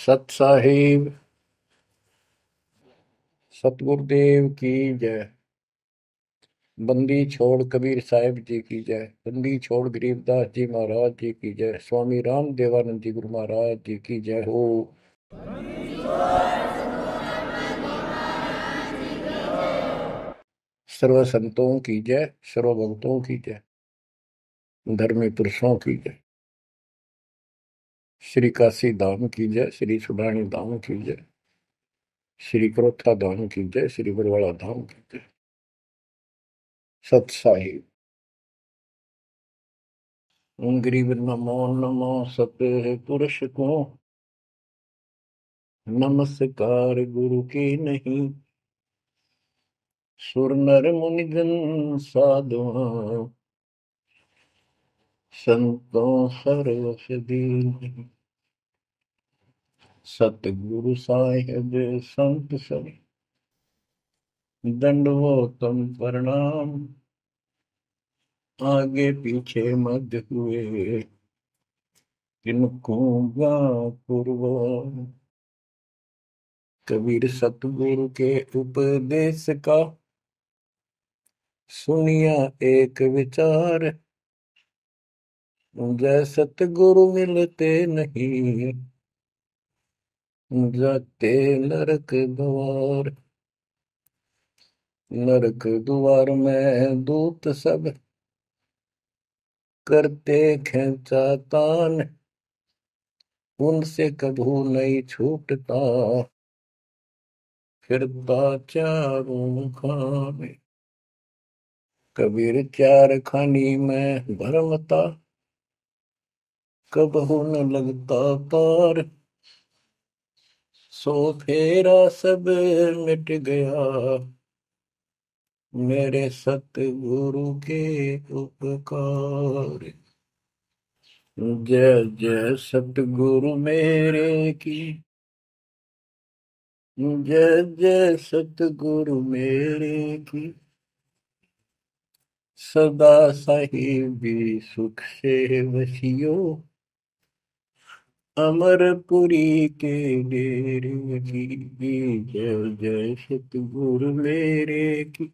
सत साहिब सतगुरुदेव की जय। बंदी छोड़ कबीर साहिब जी की जय। बंदी छोड़ गरीबदास जी महाराज जी की जय। स्वामी राम देवानंद जी गुरु महाराज जी की जय हो। सर्व संतों की जय, सर्व भक्तों की जय, धर्मी पुरुषों की जय। श्री काशी धाम की जय, श्री सुडानी धाम की जय, श्री क्रोथा धाम की जय, श्री बरवाड़ा धाम की जय। सत साहिब गरीब नमो नमो सत पुरुष को, नमस्कार गुरु की नहीं। सुर नर मुनिजन साधुआ, संतों सर्वस दीन। सतगुरु साहिब संत सब, दंडवतम प्रणाम। आगे पीछे मध्य हुए, किनको पूर्व। कबीर सतगुरु के उपदेश का, सुनिया एक विचार। जय सतगुरु मिलते नहीं, जाते नरक द्वार। नरक द्वार में दूत सब, करते खेचातान। उनसे कभू नहीं छूटता, फिरता चारों खाने। कबीर चार खानी में भरमता, कबहू न लगता तार। सो फेरा सब मिट गया, मेरे सतगुरु के उपकार। जय जय सतगुरु मेरे की, जय जय सतगुरु मेरे की। सदा साहिबी सुख से वसियो, अमरपुरी के डेरे की। जय जय सतगुरु मेरे की,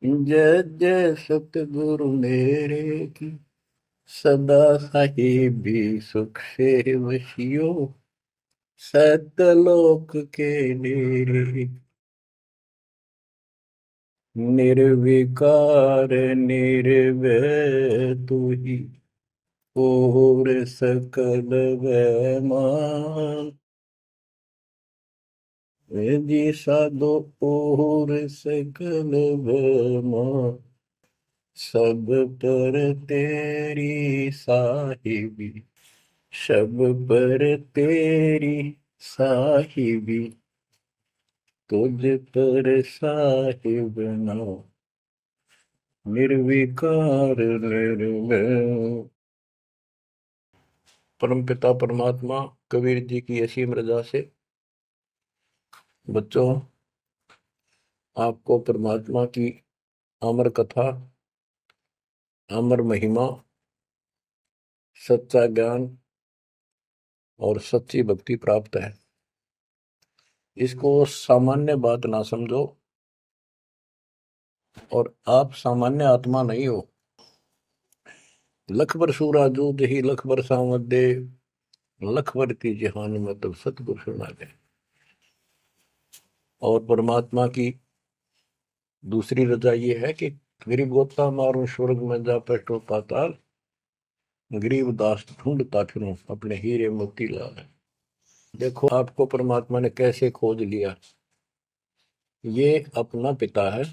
जय जय सतगुरु मेरे की। सदा साहिबी सुख से वसियो, सतलोक के डेरे। निर्विकार निर्भय तू ही, और सकल वैमान। जी साधो और सकल वैमान। सब पर तेरी साहिबी, सब पर तेरी साहिबी। तुझ पर साहिब ना, निर्विकार निर्भय। परमपिता परमात्मा कबीर जी की असीम रजा से बच्चों, आपको परमात्मा की अमर कथा, अमर महिमा, सच्चा ज्ञान और सच्ची भक्ति प्राप्त है। इसको सामान्य बात ना समझो, और आप सामान्य आत्मा नहीं हो। लख बर सूरा जूद ही लख बर सावत दे, लख बर की जहान में तब सतगुरु सुना दे। और परमात्मा की दूसरी रजा ये है कि गरीब गोता मारो स्वर्ग में जा पेटो पाताल। गरीब दास ढूंढता फिरूं अपने हीरे मोती लाल। देखो आपको परमात्मा ने कैसे खोज लिया। ये अपना पिता है,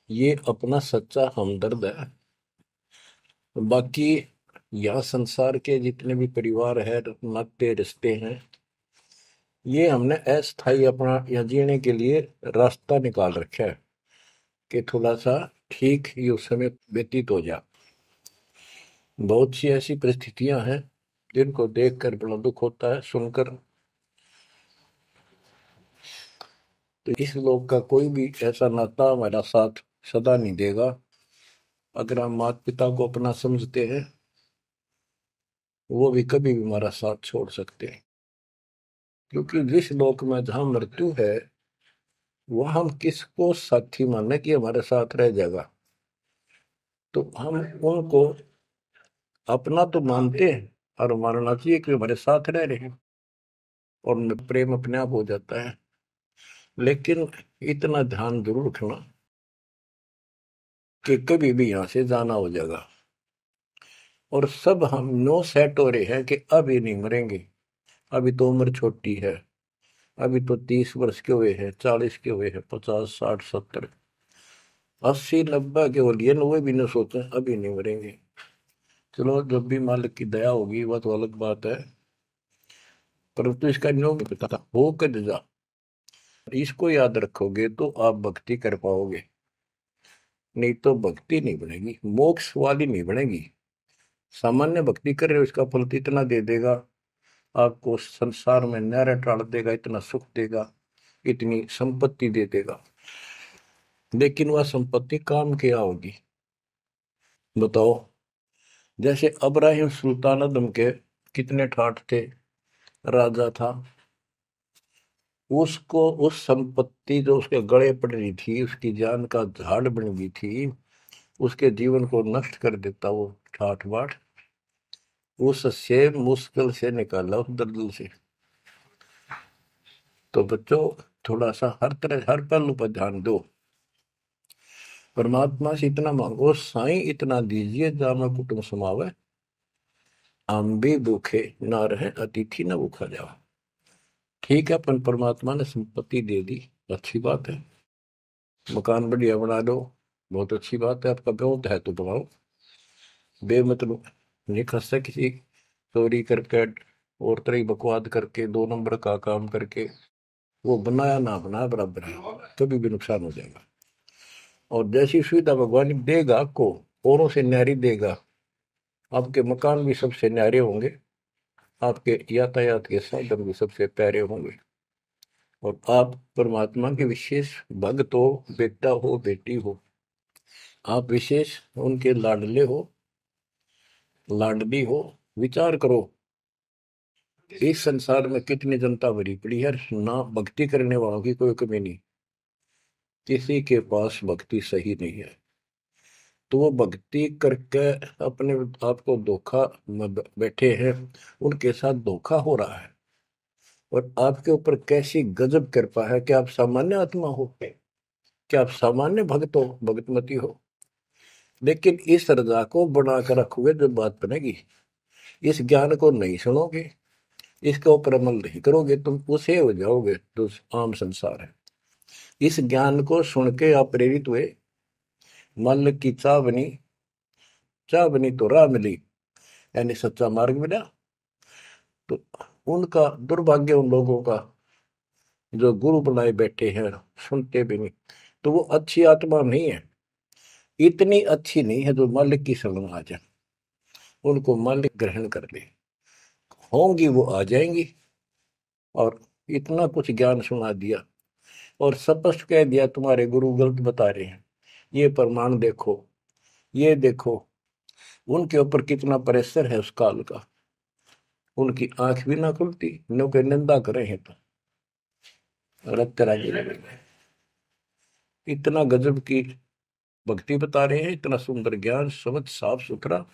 ये अपना सच्चा हमदर्द है। बाकी यहाँ संसार के जितने भी परिवार है, नाते रिश्ते हैं, ये हमने अस्थाई अपना या जीने के लिए रास्ता निकाल रखा है कि थोड़ा सा ठीक ही उस समय व्यतीत हो जा। बहुत सी ऐसी परिस्थितियां हैं जिनको देखकर बड़ा दुख होता है सुनकर। तो इस लोक का कोई भी ऐसा नाता हमारा साथ सदा नहीं देगा। अगर हम माता पिता को अपना समझते हैं, वो भी कभी भी हमारा साथ छोड़ सकते हैं। क्योंकि जिस लोक में जहां मृत्यु है वह हम किसको साथी माने कि हमारे साथ रह जाएगा, तो हम उनको अपना तो मानते हैं और मानना चाहिए कि हमारे साथ रह रहे हैं और प्रेम अपने आप हो जाता है। लेकिन इतना ध्यान जरूर रखना कि कभी भी यहां से जाना हो जाएगा। और सब हम नो सेट हो रहे हैं कि अभी नहीं मरेंगे, अभी तो उम्र छोटी है, अभी तो 30 वर्ष के हुए हैं, 40 के हुए हैं, 50 60 70 80 90 के हो लिए, वो भी न सोचे अभी नहीं मरेंगे। चलो जब भी मालिक की दया होगी वह तो अलग बात है, परंतु इसका नियम नहीं पता था हो कर जा। इसको याद रखोगे तो आप भक्ति कर पाओगे, नहीं तो भक्ति नहीं बनेगी, मोक्ष वाली नहीं बनेगी। सामान्य भक्ति कर रहे हो इसका फल तो इतना दे देगा, आपको संसार में नहर टाल देगा, इतना सुख देगा, इतनी संपत्ति दे देगा, लेकिन वह संपत्ति काम क्या होगी बताओ। जैसे अब्राहिम सुल्तानदम के कितने ठाठ थे, राजा था, उसको उस संपत्ति जो उसके गले पड़ रही थी, उसकी जान का झाड़ बन गई थी, उसके जीवन को नष्ट कर देता वो ठाठ बाट, उससे मुश्किल से निकाला उस दलदल से। तो बच्चों थोड़ा सा हर तरह हर पहलू पर ध्यान दो, परमात्मा से इतना मांगो, साईं इतना दीजिए जामा कुटुंब समावे, हम भी भूखे ना रहे अतिथि न भूखा जाओ। ठीक है, अपन परमात्मा ने संपत्ति दे दी, अच्छी बात है, मकान बढ़िया बना दो, बहुत अच्छी बात है, आपका ब्योत है तो बनाओ, बेमतलब नहीं खसता किसी चोरी करके और तरह बकवाद करके 2 नंबर का काम करके, वो बनाया ना बनाया बराबर है, कभी भी नुकसान हो जाएगा। और जैसी सुविधा भगवान देगा आपको, औरों से न्यारी देगा, आपके मकान भी सबसे न्यारे होंगे, आपके यातायात के साधन भी सबसे प्यारे होंगे, और आप परमात्मा के विशेष भक्त हो, बेटा हो बेटी हो, आप विशेष उनके लाडले हो लाडली हो। विचार करो इस संसार में कितनी जनता भरी पड़ी है, ना भक्ति करने वालों की कोई कमी नहीं, किसी के पास भक्ति सही नहीं है, तो वो भक्ति करके अपने आप को धोखा में बैठे हैं, उनके साथ धोखा हो रहा है। और आपके ऊपर कैसी गजब कृपा है कि आप सामान्य आत्मा हो, कि आप सामान्य भक्त हो, भगतमती हो, लेकिन इस रजा को बनाकर रखोगे जब बात बनेगी, इस ज्ञान को नहीं सुनोगे, इसके ऊपर अमल नहीं करोगे, तुम उसे हो जाओगे जो आम संसार है। इस ज्ञान को सुन के आप प्रेरित हुए, मन की चाह बनी तो राह मिली, यानी सच्चा मार्ग मिला। तो उनका दुर्भाग्य उन लोगों का जो गुरु बनाए बैठे हैं, सुनते भी नहीं, तो वो अच्छी आत्मा नहीं है, इतनी अच्छी नहीं है जो मालिक की शरण आ जाए, उनको मालिक ग्रहण कर ले, होंगी वो आ जाएंगी। और इतना कुछ ज्ञान सुना दिया और स्पष्ट कह दिया तुम्हारे गुरु गलत बता रहे हैं, ये प्रमाण देखो, ये देखो, उनके ऊपर कितना प्रेशर है उस काल का, उनकी आंख भी ना खुलती, नो के निंदा करे हैं तो रक्त राजी लगेगा। इतना गजब की भक्ति बता रहे हैं, इतना सुंदर ज्ञान समझ साफ सुथरा,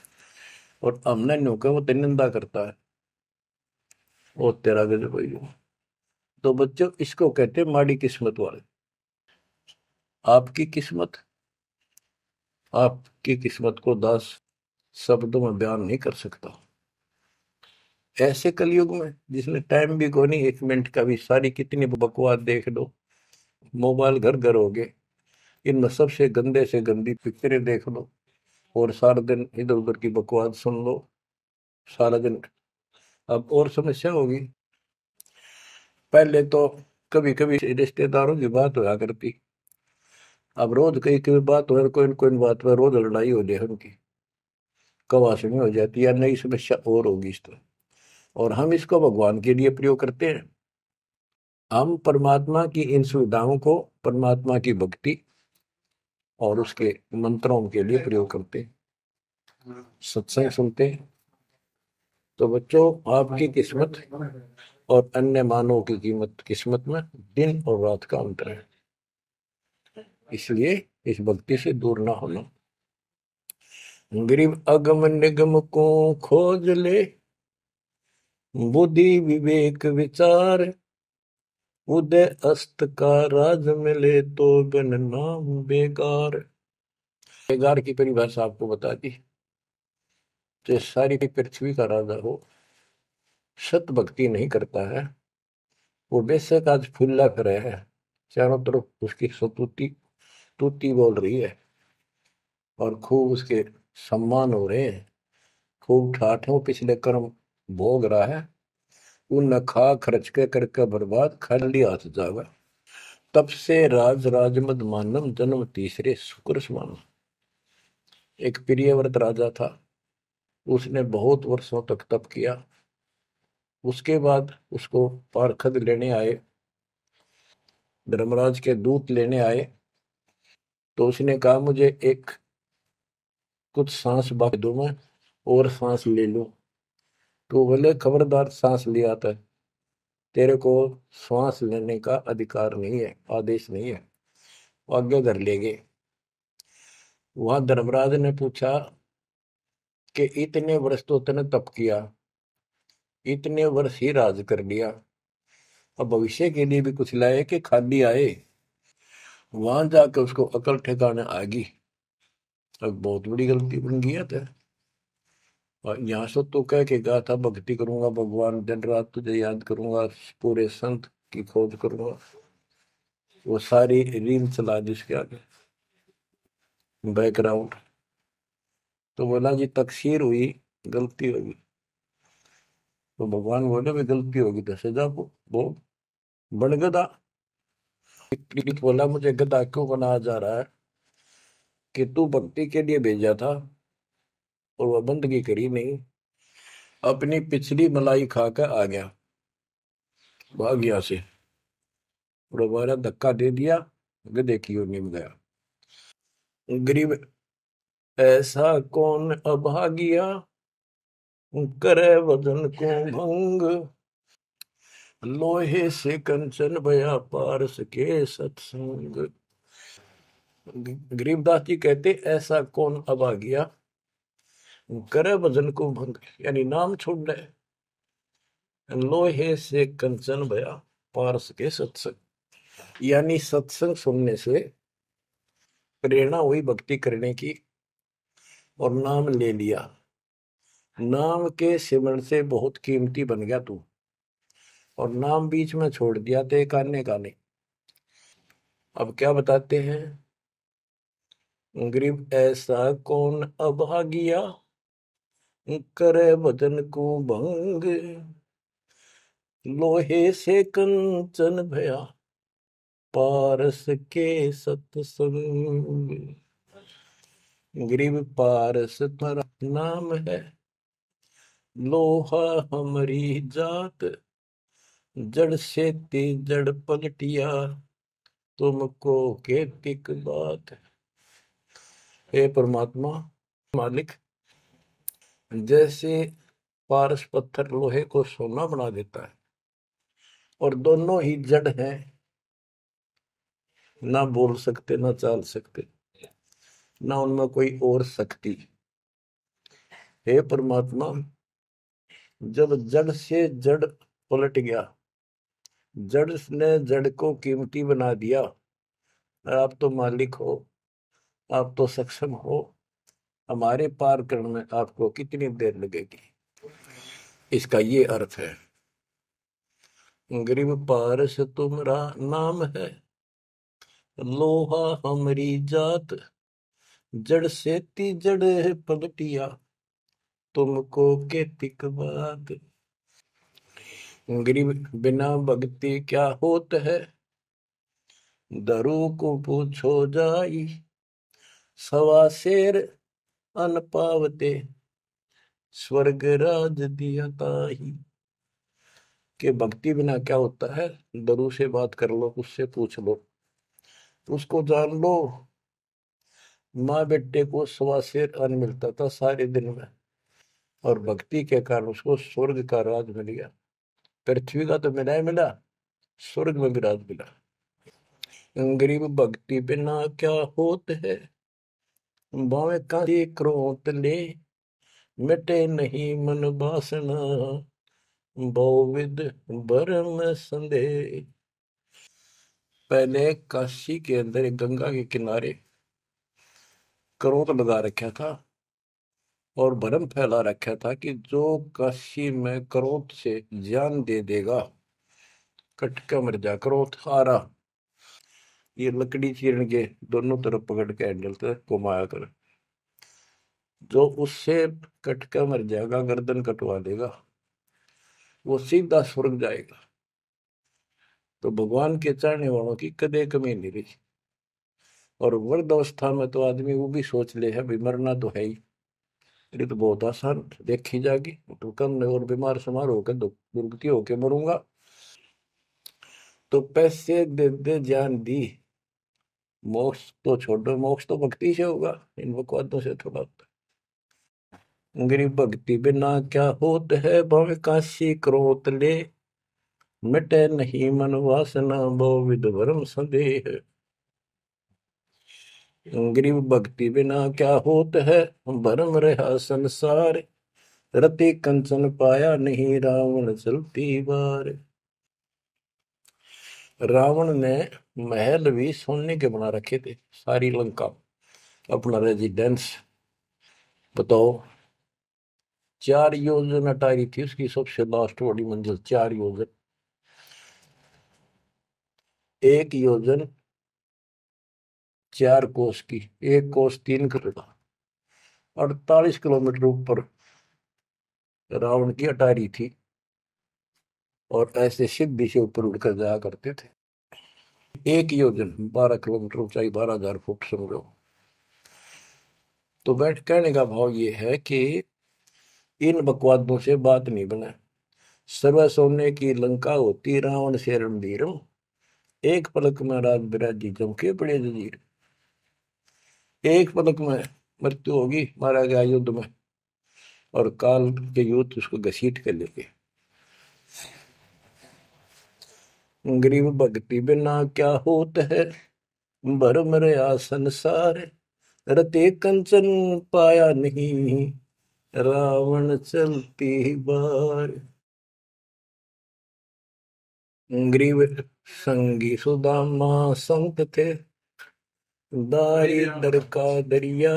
और हमने न्यू का वो निंदा करता है, वो तेरा गजब है। तो बच्चों इसको कहते हैं माड़ी किस्मत वाले। आपकी किस्मत, आपकी किस्मत को 10 शब्दों में बयान नहीं कर सकता। ऐसे कलयुग में जिसने टाइम भी को नहीं, 1 मिनट का भी, सारी कितनी बकवास देख लो, मोबाइल घर घर हो गए, इनमें सबसे गंदे से गंदी पिक्चरें देख लो, और सारा दिन इधर उधर की बकवास सुन लो सारा दिन। अब और समस्या होगी, पहले तो कभी कभी रिश्तेदारों की बात होया करती, अब रोज कई कई बात हो, कोई न कोई बात पर रोज लड़ाई हो जाए उनकी, कवासनी हो जाती है, नई समस्या और होगी इस तरह। और हम इसको भगवान के लिए प्रयोग करते हैं, हम परमात्मा की इन सुविधाओं को परमात्मा की भक्ति और उसके मंत्रों के लिए प्रयोग करते हैं, सत्संग सुनते हैं। तो बच्चों आपकी किस्मत और अन्य मानव की कीमत किस्मत में दिन और रात का अंतर है। इसलिए इस भक्ति से दूर ना होना। गरीब अगम निगम को खोज ले, बुद्धि विवेक विचार, उदय अस्त का राज मिले तो बिन नाम बेकार। बेकार की परिभाषा आपको बता दी। जो सारी पृथ्वी का राजा हो, सत भक्ति नहीं करता है, वो बेशक आज फुल्ला फिरे है, चारों तरफ उसकी सतुति तूती बोल रही है और खूब उसके सम्मान हो रहे हैं, खूब ठाठों पिछले कर्म भोग रहा है, उन खा खर्च के करके बर्बाद खाली हाथ जावा। तब से राज राजमद मानम जन्म तीसरे शुक्र समान। एक प्रियव्रत राजा था, उसने बहुत वर्षों तक तप किया। उसके बाद उसको पारखद लेने आए, धर्मराज के दूत लेने आए, तो उसने कहा मुझे एक कुछ सांस बाकी दो, मैं और सांस ले लूं। तो बोले खबरदार, सांस लिया था, तेरे को सांस लेने का अधिकार नहीं है, आदेश नहीं है, आज्ञा कर लेंगे। वहां धर्मराज ने पूछा कि इतने वर्ष तो तूने तप किया, इतने वर्ष ही राज कर लिया, अब भविष्य के लिए भी कुछ लाए कि खाली आए। वहां जाकर उसको अकल ठिकाने आ गई, अब बहुत बड़ी गलती बन गई है तो। और यहाँ से तो कह के गया था भक्ति करूंगा भगवान, दिन रात तुझे याद करूंगा, पूरे संत की खोज करूंगा, वो सारी रील चला दी उसके आगे बैकग्राउंड। तो बोला जी तकसीर हुई, गलती होगी। तो भगवान बोले भी गलती होगी तो सजा वो बन गधा। पीड़ित बोला मुझे गधा क्यों बनाया जा रहा है, कि तू भक्ति के लिए भेजा था और वह बंदगी करी नहीं, अपनी पिछली मलाई खाकर आ गया, भाग गया से, और हमारा धक्का दे दिया, गधे की ओर निम गया। गरीब ऐसा कौन अभागिया, करे वजन को भंग, लोहे से कंचन भया पारस के सत्संग। गरीबदास जी कहते ऐसा कौन अभागिया, करे वजन को भंग, यानी नाम छोड़ दे, लोहे से कंचन भया पारस के सत्संग, यानी सत्संग सुनने से प्रेरणा हुई भक्ति करने की और नाम ले लिया। नाम के सिमरण से बहुत कीमती बन गया तू, और नाम बीच में छोड़ दिया तो एक आने का नहीं। अब क्या बताते हैं, गरीब ऐसा कौन अभागिया, करे वजन को भंग, लोहे से कंचन भया पारस के सत्संग। गरीब पारस तुम्हारा नाम है, लोहा हमारी जात, जड़ से ते जड़ पलटिया, तुमको केतिक बात। हे परमात्मा मालिक, जैसे पारस पत्थर लोहे को सोना बना देता है, और दोनों ही जड़ हैं, ना बोल सकते ना चाल सकते, ना उनमें कोई और शक्ति। हे परमात्मा, जब जड़ से जड़ पलट गया, जड़ ने जड़ को कीमती बना दिया, आप तो मालिक हो, आप तो सक्षम हो, हमारे पार करने में आपको कितनी देर लगेगी। इसका ये अर्थ है, गरीब पारस तुम्हारा नाम है, लोहा हमारी जात, जड़ से ती जड़ पलटिया, तुमको केतिक बात। गरीब बिना भक्ति क्या होत है, दरू को पूछो जाई, सवा शेर अन पावते, स्वर्ग राज दिया ताही। के भक्ति बिना क्या होता है, दरू से बात कर लो, उससे पूछ लो, उसको जान लो। माँ बेटे को सवा शेर अन्न मिलता था सारे दिन में, और भक्ति के कारण उसको स्वर्ग का राज मिल गया। पृथ्वी का तो मिला ही मिला, स्वर्ग में भी राज मिला। गरीब भक्ति बिना क्या होत है, भावे का क्रोध ले, मिटे नहीं मन वासना, बहुविध भरम संदेह। पहले काशी के अंदर एक गंगा के किनारे क्रोध लगा रखा था और भरम फैला रखा था कि जो काशी में क्रोध से जान दे देगा, कटका मर जा। क्रोध आ रहा, ये लकड़ी चीरन के दोनों तरफ पकड़ के हैंडल से घुमाया कर, जो उससे कटका मर जाएगा, गर्दन कटवा देगा, वो सीधा स्वर्ग जाएगा। तो भगवान के चाहने वालों की कदे कमी नहीं रही। और वृद्ध अवस्था में तो आदमी वो भी सोच ले है, भी मरना तो है ही, ये तो बहुत आसान देखी जाएगी, तो कम और बीमार समार होकर दुर्गति होके मरूंगा। तो पैसे दे दे जान दी, मोक्ष तो छोड़ो, मोक्ष तो भक्ति से होगा, इन बकवादों से थोड़ा होता है। गरीब भक्ति बिना क्या होत है, भव काशी क्रोध ले, मिटे नहीं मन वासना, बहु विध भरम संदेह। गरीब भक्ति बिना क्या होत है, भरम रहा संसार, रति कंचन पाया नहीं, रावण चलती बार। रावण ने महल भी सोने के बना रखे थे, सारी लंका अपना रेजिडेंस। बताओ, 4 योजन अटारी थी उसकी सबसे लास्ट वाली मंजिल, 4 योजन। 1 योजन 4 कोस की, 1 कोस 3 करोड़, 48 किलोमीटर ऊपर रावण की अटारी थी। और ऐसे सीधी से ऊपर उड़कर जाया करते थे। 1 योजन 12 किलोमीटर ऊंचाई, 12,000 फुट समझो। तो बैठ कहने का भाव ये है कि इन बकवादों से बात नहीं बना। सर्व सोने की लंका होती, रावण से रणधीरम, एक पलक में राज बिराजी जमके बड़े जजीर। एक पलक में मृत्यु होगी, मारा गया युद्ध में, और काल के युद्ध उसको घसीट कर लेके। गरीब भक्ति बिना क्या होत है, भरम रहा संसार, रते कंचन पाया नहीं, रावण चलती बार। गरीब संगी सुदामा संत थे, दारिद्र का दरिया,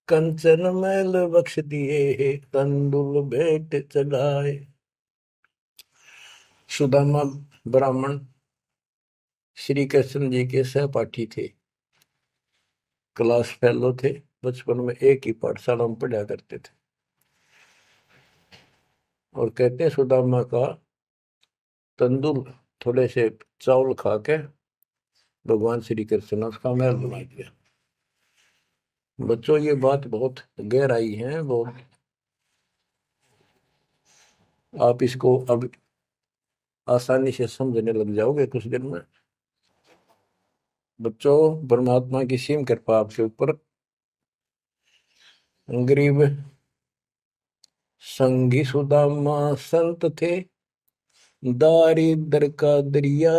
कंचन मैल बख्श दिए, तंदुल भेंट चढ़ाए। सुदामा ब्राह्मण श्री कृष्ण जी के सहपाठी थे, क्लास फेलो थे, बचपन में एक ही पाठशाला में पढ़ा करते थे। और कहते हैं सुदामा का तंदुल थोड़े से चावल खा के भगवान श्री कृष्ण ने उसका महल बना दिया। बच्चों, ये बात बहुत गहराई है, बहुत। आप इसको अब आसानी से समझने लग जाओगे कुछ दिन में। बच्चों, परमात्मा की सीम कृपा आपके ऊपर। गरीब संगी सुदामा संत थे, दारिद्र का दरिया,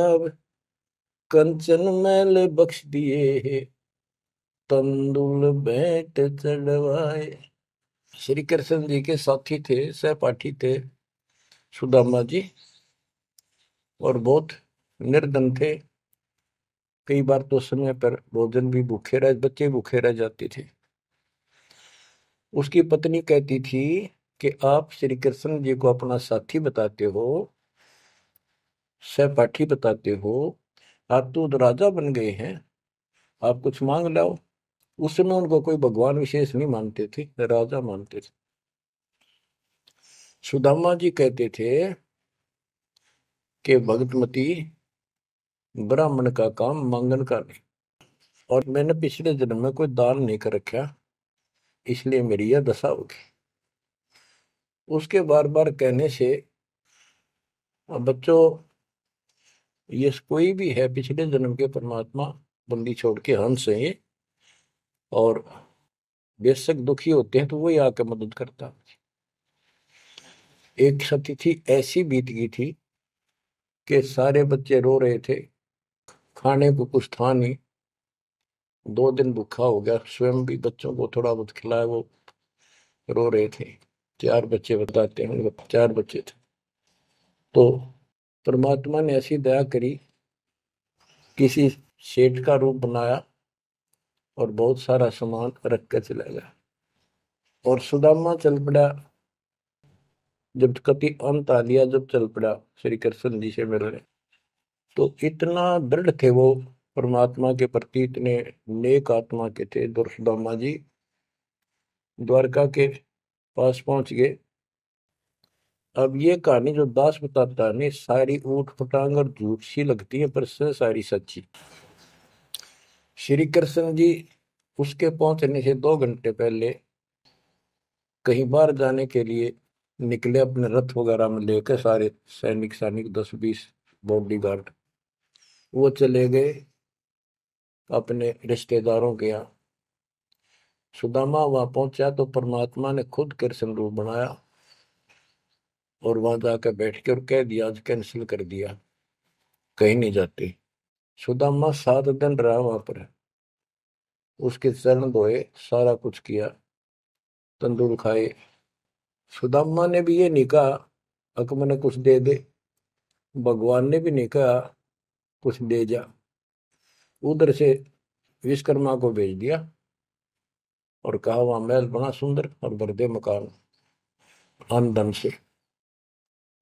कंचन मैल बख्श दिए, तंदुल भेंट चढ़वाए। श्री कृष्ण जी के साथी थे, सहपाठी थे सुदामा जी, और बहुत निर्धन थे। कई बार तो समय पर भोजन भी भूखे रह, बच्चे भूखे रह जाते थे। उसकी पत्नी कहती थी कि आप श्री कृष्ण जी को अपना साथी बताते हो, सहपाठी बताते हो, आप तो राजा बन गए हैं, आप कुछ मांग लाओ। उस समय उनको कोई भगवान विशेष नहीं मानते थे, राजा मानते थे। सुदामा जी कहते थे कि भगतमती, ब्राह्मण का काम मांगन का नहीं, और मैंने पिछले जन्म में कोई दान नहीं कर रखा, इसलिए मेरी यह दशा होगी। उसके बार बार कहने से, अब बच्चों, ये कोई भी है पिछले जन्म के परमात्मा बंदी छोड़ के हंस है ये, और बेशक दुखी होते हैं तो वही आके मदद करता। एक तिथि ऐसी बीत गई थी कि सारे बच्चे रो रहे थे, खाने को कुछ था नहीं, 2 दिन भूखा हो गया, स्वयं भी बच्चों को थोड़ा बहुत खिलाया, वो रो रहे थे। 4 बच्चे बताते हैं, उनके 4 बच्चे थे। तो परमात्मा ने ऐसी दया करी, किसी सेठ का रूप बनाया और बहुत सारा सामान रख कर चला गया। और सुदामा चल पड़ा, जब कति अंत आ लिया, जब चल पड़ा श्री कृष्ण जी से मिलने, तो इतना दृढ़ थे वो परमात्मा के प्रति, इतने नेक आत्मा के थे। दुर्सुदामा जी द्वारका के पास पहुंच गए। अब ये कहानी जो दास बताता है नहीं, सारी ऊट पटांग और झूठ सी लगती है, पर से सारी सच्ची। श्री कृष्ण जी उसके पहुंचने से 2 घंटे पहले कहीं बाहर जाने के लिए निकले, अपने रथ वगैरह में लेकर सारे सैनिक सैनिक 10-20 बॉडी गार्ड। वो चले गए अपने रिश्तेदारों के यहाँ। सुदामा वहां पहुंचा तो परमात्मा ने खुद कृष्ण रूप बनाया और वहां जाकर बैठ के और कह दिया, आज कैंसिल कर दिया, कहीं नहीं जाते। सुदामा 7 दिन रहा वहां पर, उसके चरण धोए, सारा कुछ किया, तंदूर खाए। सुदामा ने भी ये नहीं कहा अक मैंने कुछ दे दे, भगवान ने भी नहीं कहा कुछ दे जा। उधर से विश्वकर्मा को भेज दिया और कहा वहां महल बना सुंदर और भर दे मकान आमदन से।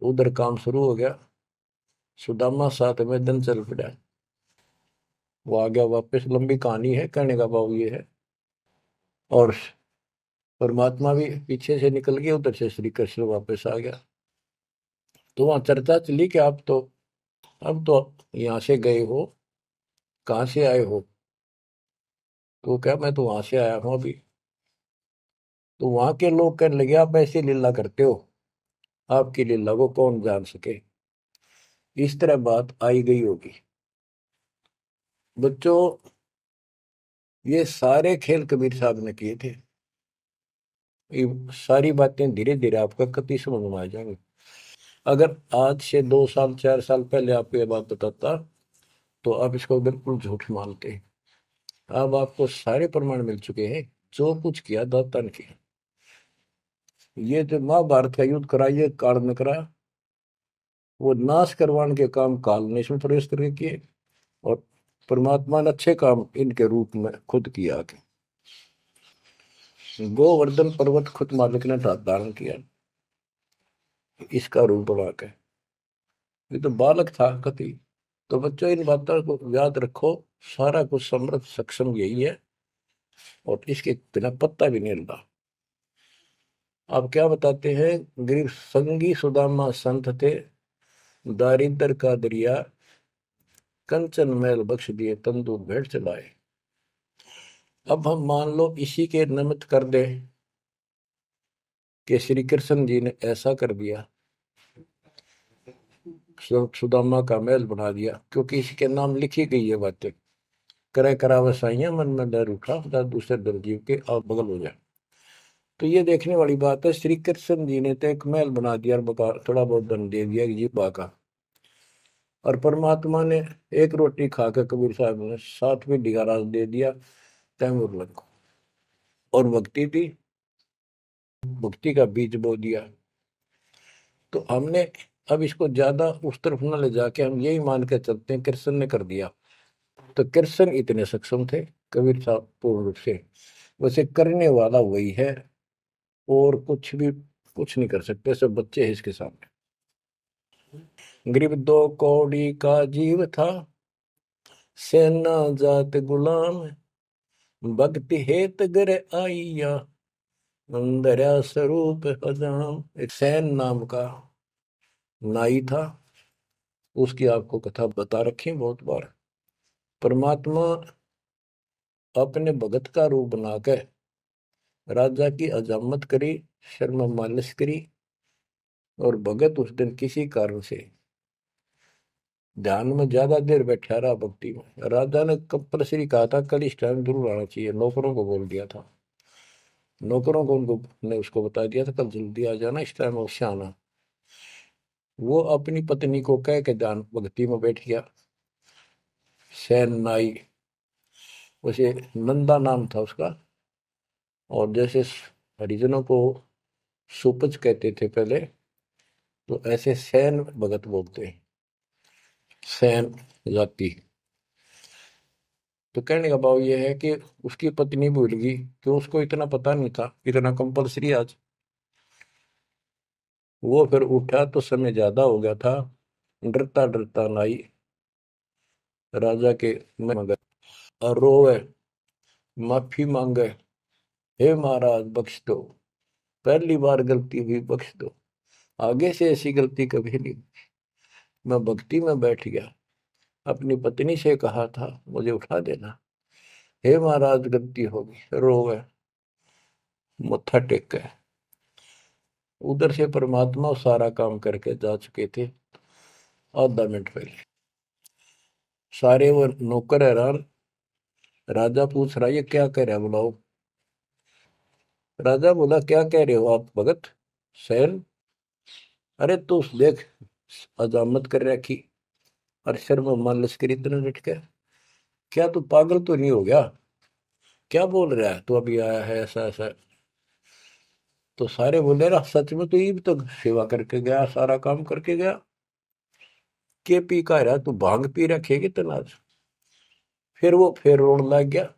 उधर काम शुरू हो गया। सुदामा 7वें दिन चल पड़ा, वो आ गया वापस। लंबी कहानी है, कहने का भाव ये है। और परमात्मा भी पीछे से निकल गया, उधर से श्री कृष्ण वापस आ गया। तो वहां चर्चा चली कि आप तो अब तो यहाँ से गए हो, कहाँ से आए हो? तो क्या, मैं तो वहां से आया हूं अभी। तो वहां के लोग कहने लगे, आप ऐसी लीला करते हो, आपकी लीला को कौन जान सके। इस तरह बात आई गई होगी। बच्चों, ये सारे खेल कबीर साहब ने किए थे। ये सारी बातें धीरे धीरे आपका कति समझ में आ जाएंगी। अगर आज से 2 साल 4 साल पहले आपको ये बात बताता तो आप इसको बिल्कुल झूठ मानते। अब आपको सारे प्रमाण मिल चुके हैं, जो कुछ किया दाता ने किया। ये जो महाभारत का युद्ध करा, ये काल ने करा, वो नाश करवाने के काम काल ने इसमें प्रवेश करके किए, और परमात्मा ने अच्छे काम इनके रूप में खुद किया। गोवर्धन पर्वत खुद मालिक ने धारण किया इसका रूप बना के। ये तो बालक था कति। तो बच्चों, इन बातों को याद रखो, सारा कुछ समर्थ सक्षम यही है, और इसके बिना पत्ता भी नहीं हिलता। आप क्या बताते हैं, गरीब संगी सुदामा संत थे, दारिद्र का दरिया कंचन मैल बख्श दिए, तंदूर भेंट चलाए। अब हम मान लो इसी के निमित्त कर दे कि श्री कृष्ण जी ने ऐसा कर दिया, सुदामा का महल बना दिया, क्योंकि इसके नाम लिखी गई है बातें। करे करा वसाइया मन में डर उठा, दूसरे दर जीव के आप बगल हो जाए। तो ये देखने वाली बात है। श्री कृष्ण जी ने तो एक महल बना दिया और थोड़ा बहुत धन दे दिया जी का। और परमात्मा ने एक रोटी खाकर कबीर साहब ने 7वीं राज दे दिया तैमूर लग को, और भक्ति थी, भक्ति का बीज बो दिया। तो हमने अब इसको ज्यादा उस तरफ न ले जाके हम यही मान के चलते हैं कृष्ण ने कर दिया। तो कृष्ण इतने सक्षम थे, कबीर साहब पूर्ण रूप से। वैसे करने वाला वही है, और कुछ भी कुछ नहीं कर सकते, सब बच्चे हैं इसके सामने। गरीब 2 कौड़ी का जीव था, सेना जात गुलाम, भक्ति हेत गर आइया, अंदर स्वरूप हजाम। एक सैन नाम का नाई था, उसकी आपको कथा बता रखी बहुत बार। परमात्मा अपने भगत का रूप बनाकर राजा की अजामत करी, शर्मा मालिश करी, और भगत उस दिन किसी कारण से ध्यान में ज्यादा देर बैठा रहा, भक्ति में। राजा ने कंपल्सरी कहा था कल इस टाइम जरूर आना चाहिए, नौकरों को बोल दिया था। नौकरों को उनको ने उसको बता दिया था कल जल्दी आ जाना, इस टाइम अवश्य आना। वो अपनी पत्नी को कह के ध्यान भक्ति में बैठ गया। सैन नाई, उसे नंदा नाम था उसका। और जैसे हरिजनों को सुपच कहते थे पहले, तो ऐसे सैन भगत बोलते हैं, सैन जाति। तो कहने का भाव ये है कि उसकी पत्नी भूल गई कि उसको इतना पता नहीं था, इतना कंपलसरी आज। वो फिर उठा तो समय ज्यादा हो गया था। डरता डरता नाई राजा के मगर और रोवे, माफी मांगे, हे महाराज बख्श दो, पहली बार गलती हुई, बख्श दो, आगे से ऐसी गलती कभी नहीं। मैं भक्ति में बैठ गया, अपनी पत्नी से कहा था मुझे उठा देना, हे महाराज गलती होगी, रोवे, मत्था टेक। उधर से परमात्मा सारा काम करके जा चुके थे आधा मिनट पहले। सारे वो नौकर हैरान। राजा पूछ रहा, ये क्या कह रहा है, बुलाओ। राजा बोला, क्या कह रहे हो आप भगत सैन? अरे तू देख, अजामत कर रखी, और शर्म मान लश्करी इतना डट के, क्या तू पागल तो नहीं हो गया? क्या बोल रहा है तू, अभी आया है ऐसा ऐसा? तो सारे बोले, रहा सच में तो ये भी तो सेवा करके गया, सारा काम करके गया, के पी का रहा तू, भांग पी रखेगी तनाज। फिर वो फिर रोने लग गया,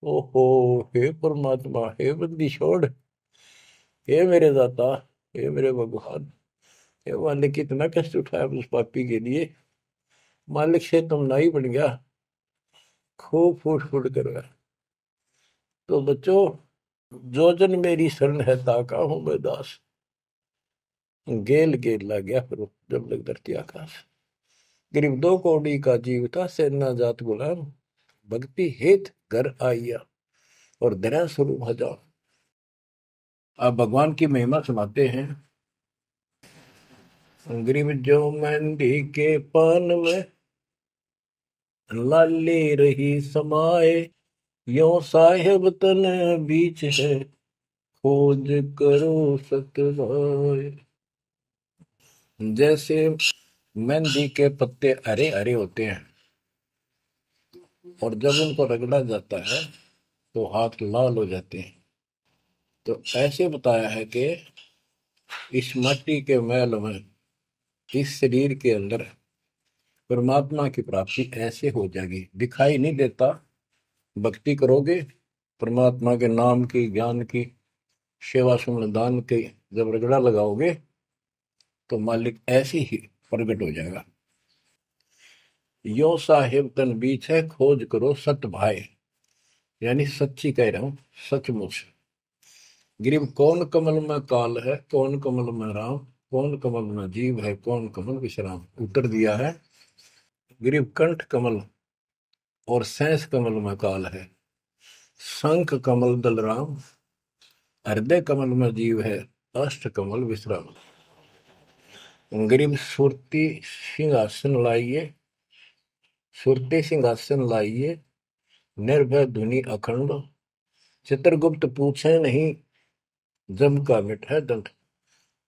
ओहो, हे परमात्मा, हे बंदी छोड़, हे मेरे दाता, हे मेरे भगवान, हे मालिक, कितना कष्ट उठाया उस पापी के लिए, मालिक से तुम नहीं बन गया, खूब फूट फूट कर रहा। तो बच्चों, जो जन मेरी शरण है ताका हूं मैं दास। गेल गेल लग गया फिर जब लग धरती आकाश। गरीब दो कौड़ी का जीव था, सेना जात गुलाम, भक्ति हेत घर आइया, और दया स्वरूप हजार। अब भगवान की महिमा सुनाते हैं। गरीब जो मेहंदी के पान में लाली रही समाए, यो साहेब तन बीच है, खोज करो सतवाए। जैसे मेहंदी के पत्ते हरे हरे होते हैं, और जब उनको रगड़ा जाता है तो हाथ लाल हो जाते हैं। तो ऐसे बताया है कि इस मट्टी के मैल में, इस शरीर के अंदर परमात्मा की प्राप्ति ऐसे हो जाएगी, दिखाई नहीं देता। भक्ति करोगे, परमात्मा के नाम की, ज्ञान की, सेवा सुमन दान की जब रगड़ा लगाओगे, तो मालिक ऐसे ही प्रकट हो जाएगा। यो साहेब तन बीच है, खोज करो सत भाई, यानी सच्ची कह रहा हूं, सचमुच। गिरिव कौन कमल में काल है, कौन कमल में राम, कौन कमल में जीव है, कौन कमल विश्राम। उत्तर दिया है, गिरिव कंठ कमल और सैंस कमल में काल है, शंख कमल दल राम, हृदय कमल में जीव है, अष्ट कमल विश्राम। गिरिव सुरती सिंहासन लाइए, सुरती सिंहासन लाइए, निर्भय धुनि अखंड, चित्रगुप्त पूछे नहीं, जम का मिट है दंड।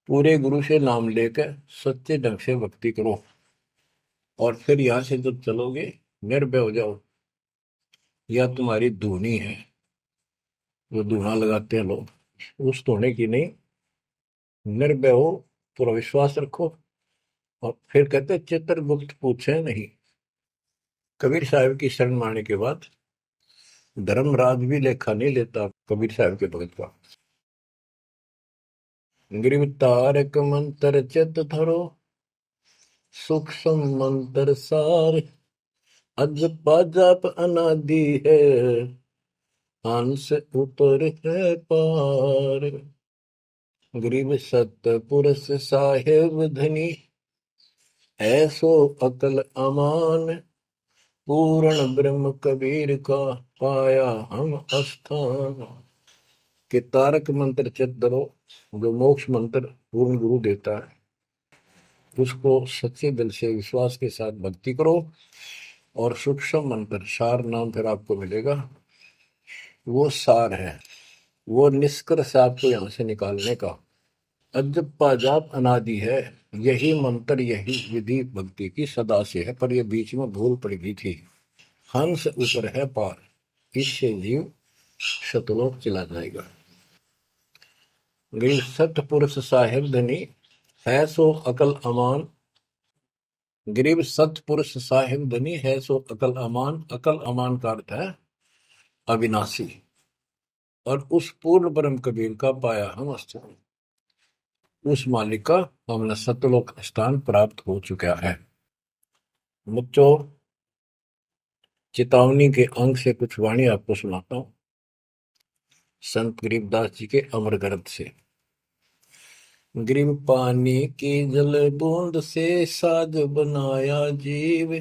पूरे गुरु से नाम लेकर सच्चे ढंग से भक्ति करो, और फिर यहां से जब चलोगे, निर्भय हो जाओ। या तुम्हारी धुनी है, जो धुना लगाते हैं लोग, उस धुने की नहीं, निर्भय हो, पूरा विश्वास रखो। और फिर कहते चित्रगुप्त पूछे नहीं। कबीर साहब की शरण माने के बाद धर्मराज भी लेखा नहीं लेता कबीर साहब के भगत का। गिरिव तारक मंत्र चित धरो, सूक्ष्म मंत्र सार, अज पाजाप अनादि है, हंस ऊपर है पार। गरीब सतपुरुष साहेब धनी, ऐसो अकल अमान, पूर्ण ब्रह्म कबीर का, पाया हम स्थान। कि तारक मंत्र चित धरो, जो मोक्ष मंत्र पूर्ण गुरु देता है, उसको सच्चे दिल से विश्वास के साथ भक्ति करो। और सूक्ष्म मंत्र, सार नाम फिर आपको मिलेगा, वो सार है, वो निष्कर्ष आपको यहां से निकालने का। अजप्पा जाप अनादि है, यही मंत्र यही विधि भक्ति की सदा से है, पर ये बीच में भूल पड़ गई थी। हंस ऊपर है पार, इससे जीव शतलोक चला जाएगा। गरीब सतपुरुष साहेब धनी है सो अकल अमान। गरीब सतपुरुष साहेब धनी है सो अकल अमान। अकल अमान का अर्थ है अविनाशी। और उस पूर्ण ब्रह्म कबीर का पाया हम स्थान, उस मालिक का हमने सतलोक स्थान प्राप्त हो चुका है। बच्चों, चेतावनी के अंक से कुछ वाणी आपको सुनाता हूं संत गरीबदास जी के अमर ग्रंथ से। गरीब पानी की जल बूंद से साज बनाया जीव,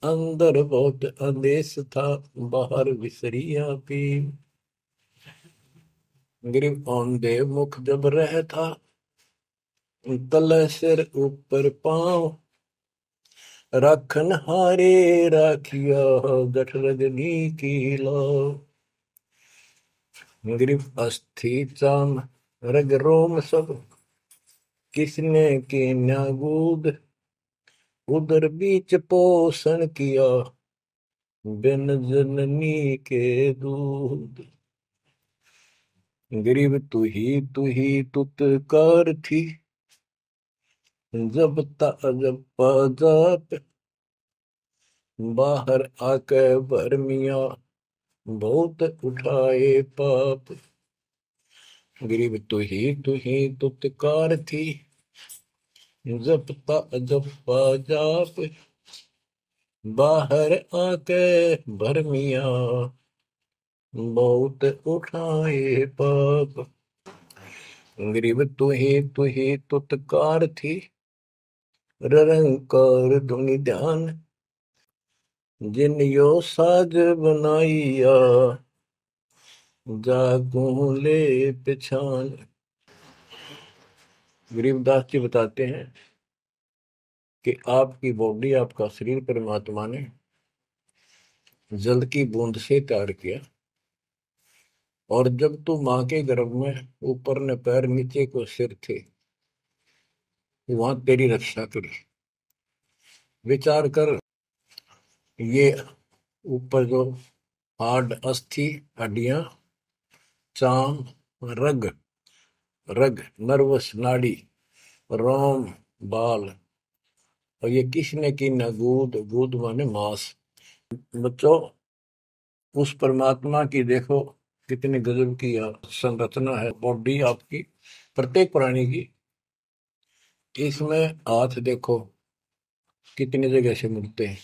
अंदर बहुत अंदेश था बाहर विसरिया पीव। गरीब औंधे मुख जब रह था, तल सिर ऊपर पांव, राखन हारे राखिया जठरगनी की लाव। गरीब अस्थि चाम रग रोम सब, किसने की न्यागूद, उदर बीच पोषण किया बिन जननी के दूध। गरीब तू ही तुतकार थी, जब जब जाप, बाहर आके भरमिया बहुत उठाए पाप। गरीब तू ही तुतकार थी, जब जाप, बाहर आके भरमिया बहुत उठाए पाप। गरीब तू ही तुतकार थी, रंकार धुनि ध्यान, जिन यो साज बनाइया जागू ले पिछान। गरीबदास जी बताते हैं कि आपकी बॉडी, आपका शरीर परमात्मा ने जल की बूंद से तैयार किया, और जब तू माँ के गर्भ में ऊपर ने पैर नीचे को सिर थे, वहां तेरी रक्षा करी। विचार कर, ये ऊपर जो हार्ड अस्थि हड्डियां, चाम, रग रग नर्वस नाड़ी, रोम बाल, और ये किसने की न गूद, गूद माने मांस। बच्चों, उस परमात्मा की देखो कितनी गजब की संरचना है बॉडी आपकी, प्रत्येक प्राणी की। इसमें हाथ देखो कितनी जगह से मिलते हैं,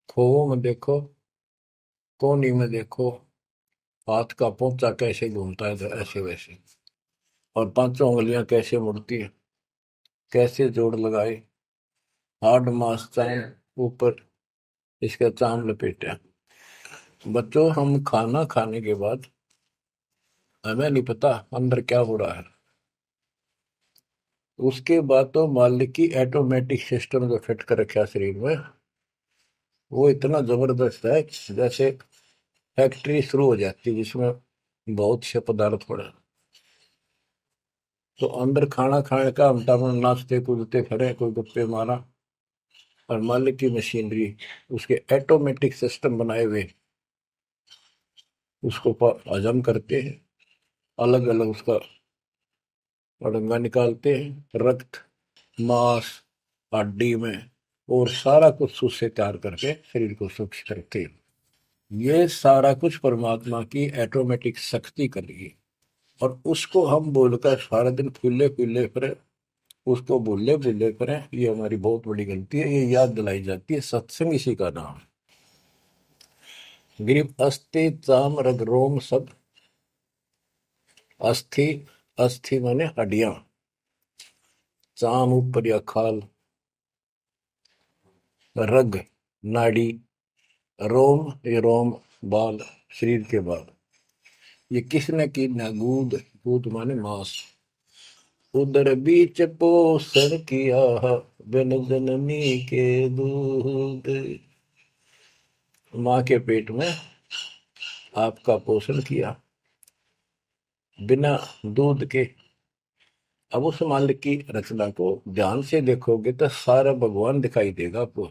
खोवों में देखो, कोहनी में देखो, हाथ का पोंचा कैसे घूमता है ऐसे वैसे, और पांचों उंगलियां कैसे मुड़ती है, कैसे जोड़ लगाए, हार्ड मास चाम ऊपर इसका चाम लपेटा। बच्चों, हम खाना खाने के बाद हमें नहीं पता अंदर क्या हो रहा है। उसके बाद तो मालिक की ऑटोमेटिक सिस्टम जो फिट कर रखा शरीर में, वो इतना जबरदस्त है जैसे फैक्ट्री शुरू हो जाती है जिसमें बहुत से पदार्थ पड़े। तो अंदर खाना खाने का हम नाचते कूदते खड़े, कोई गप्पे मारा, और मालिक की मशीनरी उसके ऑटोमेटिक सिस्टम बनाए हुए उसको हजम करते हैं, अलग अलग उसका अड़ंगा निकालते हैं, रक्त मांस हड्डी में, और सारा कुछ उससे तैयार करके शरीर को सुरक्षित रखते हैं। ये सारा कुछ परमात्मा की ऑटोमेटिक शक्ति कर रही है, और उसको हम बोलकर सारा दिन फूले फूले फिरे, उसको भूले भूले करें, ये हमारी बहुत बड़ी गलती है। ये याद दिलाई जाती है, सत्संग इसी का नाम है। गिरीब अस्थि चाम रग रोम सब, अस्थि, अस्थि माने हड्डियां, चाम ऊपर या खाल, रग नाड़ी, रोम ये रोम बाल, शरीर के बाल, ये किसने की ना गूद, गूद माने मांस, उदर बीच पोषण किया बिन जननी के दूध। माँ के पेट में आपका पोषण किया बिना दूध के, अब उस मालिक की रचना को ध्यान से देखोगे तो सारा भगवान दिखाई देगा आपको।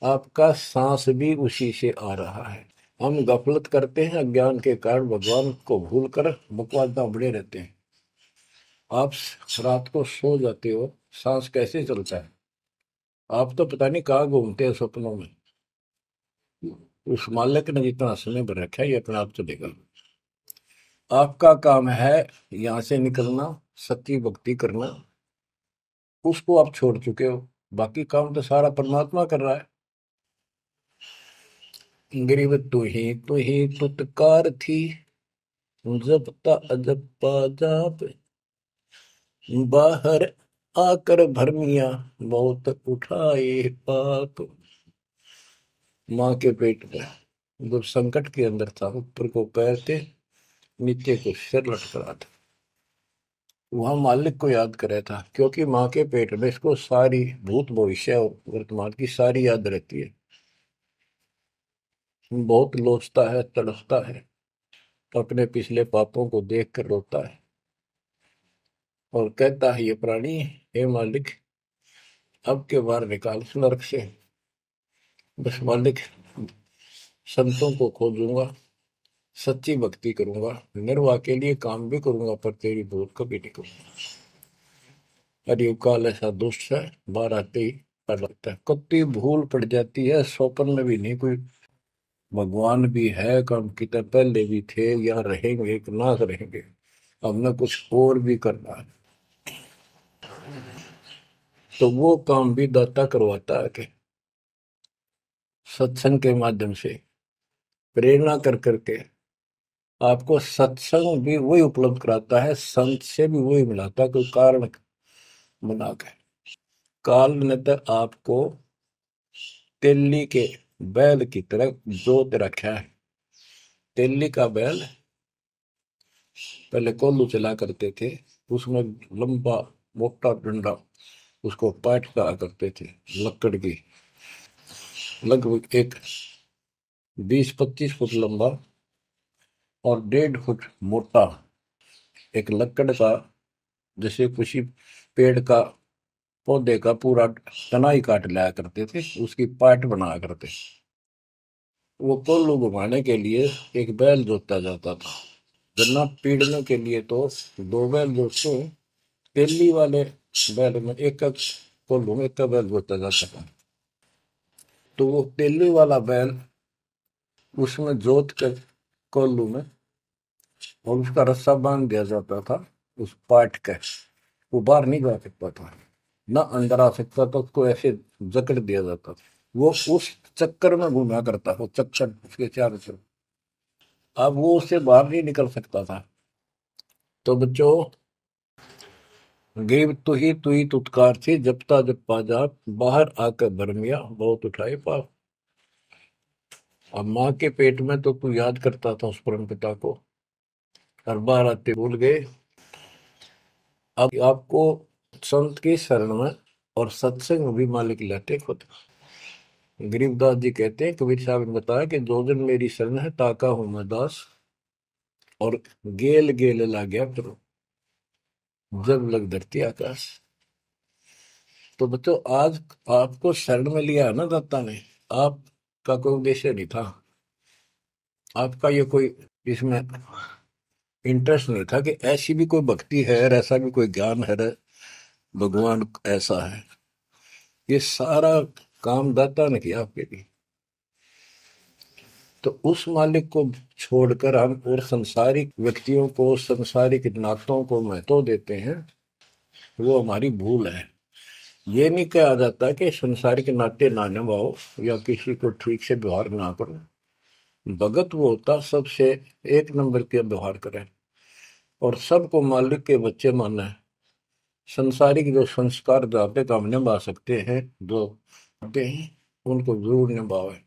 आपका सांस भी उसी से आ रहा है। हम गफलत करते हैं, अज्ञान के कारण भगवान को भूल कर बकवास बड़े रहते हैं। आप रात को सो जाते हो, सांस कैसे चलता है? आप तो पता नहीं कहाँ घूमते हैं सपनों में। उस मालिक ने जितना समय भर रखा है ये अपने आप चलेगा। आपका काम है यहाँ से निकलना, सच्ची भक्ति करना। उसको आप छोड़ चुके हो, बाकी काम तो सारा परमात्मा कर रहा है। गरीब तू ही तुतकार थी, जपता अजपा जाप, बाहर आकर भरमिया बहुत उठाए पाप। माँ के पेट में जब संकट के अंदर था, ऊपर को पैर थे, नीचे को सिर लटक रहा था, वहां मालिक को याद करे था, क्योंकि माँ के पेट में इसको सारी भूत भविष्य और वर्तमान की सारी याद रहती है। बहुत लोचता है, तड़पता है, अपने पिछले पापों को देख कर रोता है और कहता है ये प्राणी, हे मालिक अब के बार निकाल इस नरक से। बस मालिक, संतों को खोजूंगा, सच्ची भक्ति करूंगा, निर्वाह के लिए काम भी करूंगा, पर तेरी भूल कभी नहीं करूंगा। अरे काल ऐसा दुष्ट है, बाहर आते ही डर लगता है। कत्ती भूल पड़ जाती है, स्वप्न में भी नहीं कोई भगवान भी है, काम कितने पहले भी थे या रहेंगे कि ना रहेंगे, हमने कुछ और भी करना है। तो वो काम भी दाता करवाता है कि सत्संग के माध्यम से प्रेरणा कर करके आपको सत्संग भी वही उपलब्ध कराता है, संत से भी वही मिलाता है, कोई कारण बना के। काल ने तो आपको तेली के बैल की तरह जोत रखा है। तेली का बैल पहले कोल्लू चला करते थे, उसमें लंबा मोटा डंडा, उसको पाट कहा करते थे, लकड़ की, लगभग एक 20-25 फुट लंबा और 1.5 फुट मोटा, एक लकड़ का, जैसे किसी पेड़ का पौधे का पूरा तना ही काट लाया करते थे, उसकी पाट बनाया करते। वो कोल्लू घुमाने के लिए एक बैल जोता जाता था। गन्ना पीड़ने के लिए तो 2 बैल जोतते, तेली वाले बैल में एक कोल्लू में एक बैल जोता जाता था। तो वो तेली वाला बैल उसमें जोत कर कोल्लू में, और उसका रस्सा बांध दिया जाता था उस पाट का। वो बाहर नहीं जा सकता था, ना अंदर आ सकता था, उसको ऐसे जकड़ दिया जाता था। वो उस चक्कर में घूमा करता, वो चक्कर उसके चारों तरफ। अब वो उससे बाहर नहीं निकल सकता था। तो बच्चों, गरीब तू ही तुतकार थी, जपता जपा जाप, बाहर आकर भरमिया बहुत उठाए पाप। अब माँ के पेट में तो तू याद करता था उस परम पिता को, हर बार आते भूल गए। अब आपको संत की शरण में और सत्संग में भी मालिक लाते खुद। गरीबदास जी कहते हैं, कबीर साहब ने बताया कि जो जन मेरी शरण है ताका हूं मैं दास, और गेल गेल ला गया करो जब लग धरती आकाश। तो बच्चों, आज आपको शरण में लिया है ना दाता ने, आपका कोई उद्देश्य नहीं था, आपका ये कोई इसमें इंटरेस्ट नहीं था कि ऐसी भी कोई भक्ति है और ऐसा भी कोई ज्ञान है, भगवान ऐसा है। ये सारा काम दाता ने किया आपके लिए। तो उस मालिक को छोड़कर हम और संसारिक व्यक्तियों को, संसारिक नातों को महत्व देते हैं, वो हमारी भूल है। ये नहीं कहा जाता कि संसारिक नाते ना निभाओ या किसी को ठीक से व्यवहार ना करो। भगत वो होता सबसे एक नंबर के व्यवहार करे और सबको मालिक के बच्चे माने। संसारिक जो संस्कार जाते काम निभा सकते हैं, जो होते हैं उनको जरूर निभावे।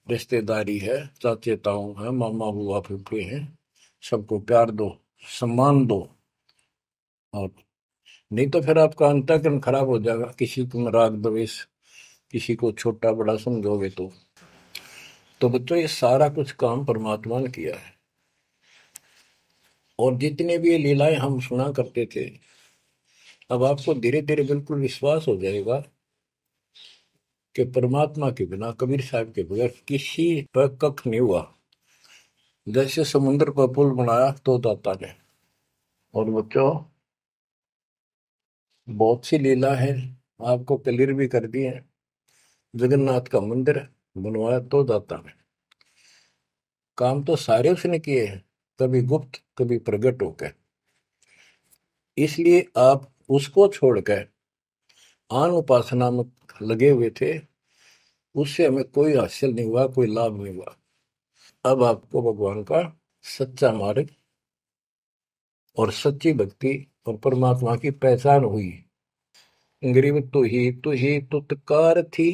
रिश्तेदारी है, चाचे ताऊ है, मामा बुआ फूफे हैं, सबको प्यार दो, सम्मान दो। और नहीं तो फिर आपका अंतःकरण खराब हो जाएगा, किसी को राग द्वेष, किसी को छोटा बड़ा समझोगे तो बच्चों, ये सारा कुछ काम परमात्मा ने किया है। और जितने भी ये लीलाएं हम सुना करते थे, अब आपको धीरे धीरे बिल्कुल विश्वास हो जाएगा कि परमात्मा के बिना, कबीर साहब के बगैर किसी पर कख नहीं हुआ। जैसे समुद्र पर पुल बनाया तो दाता ने। और बच्चों, बहुत सी लीला है, आपको क्लियर भी कर दी है। जगन्नाथ का मंदिर बनवाया तो दाता ने। काम तो सारे उसने किए हैं, कभी गुप्त कभी प्रकट होकर। इसलिए आप उसको छोड़कर आन उपासना में लगे हुए थे, उससे हमें कोई हासिल नहीं हुआ, कोई लाभ नहीं हुआ। अब आपको भगवान का सच्चा मार्ग और सच्ची भक्ति और परमात्मा की पहचान हुई। गरीब तू ही तुतकार थी,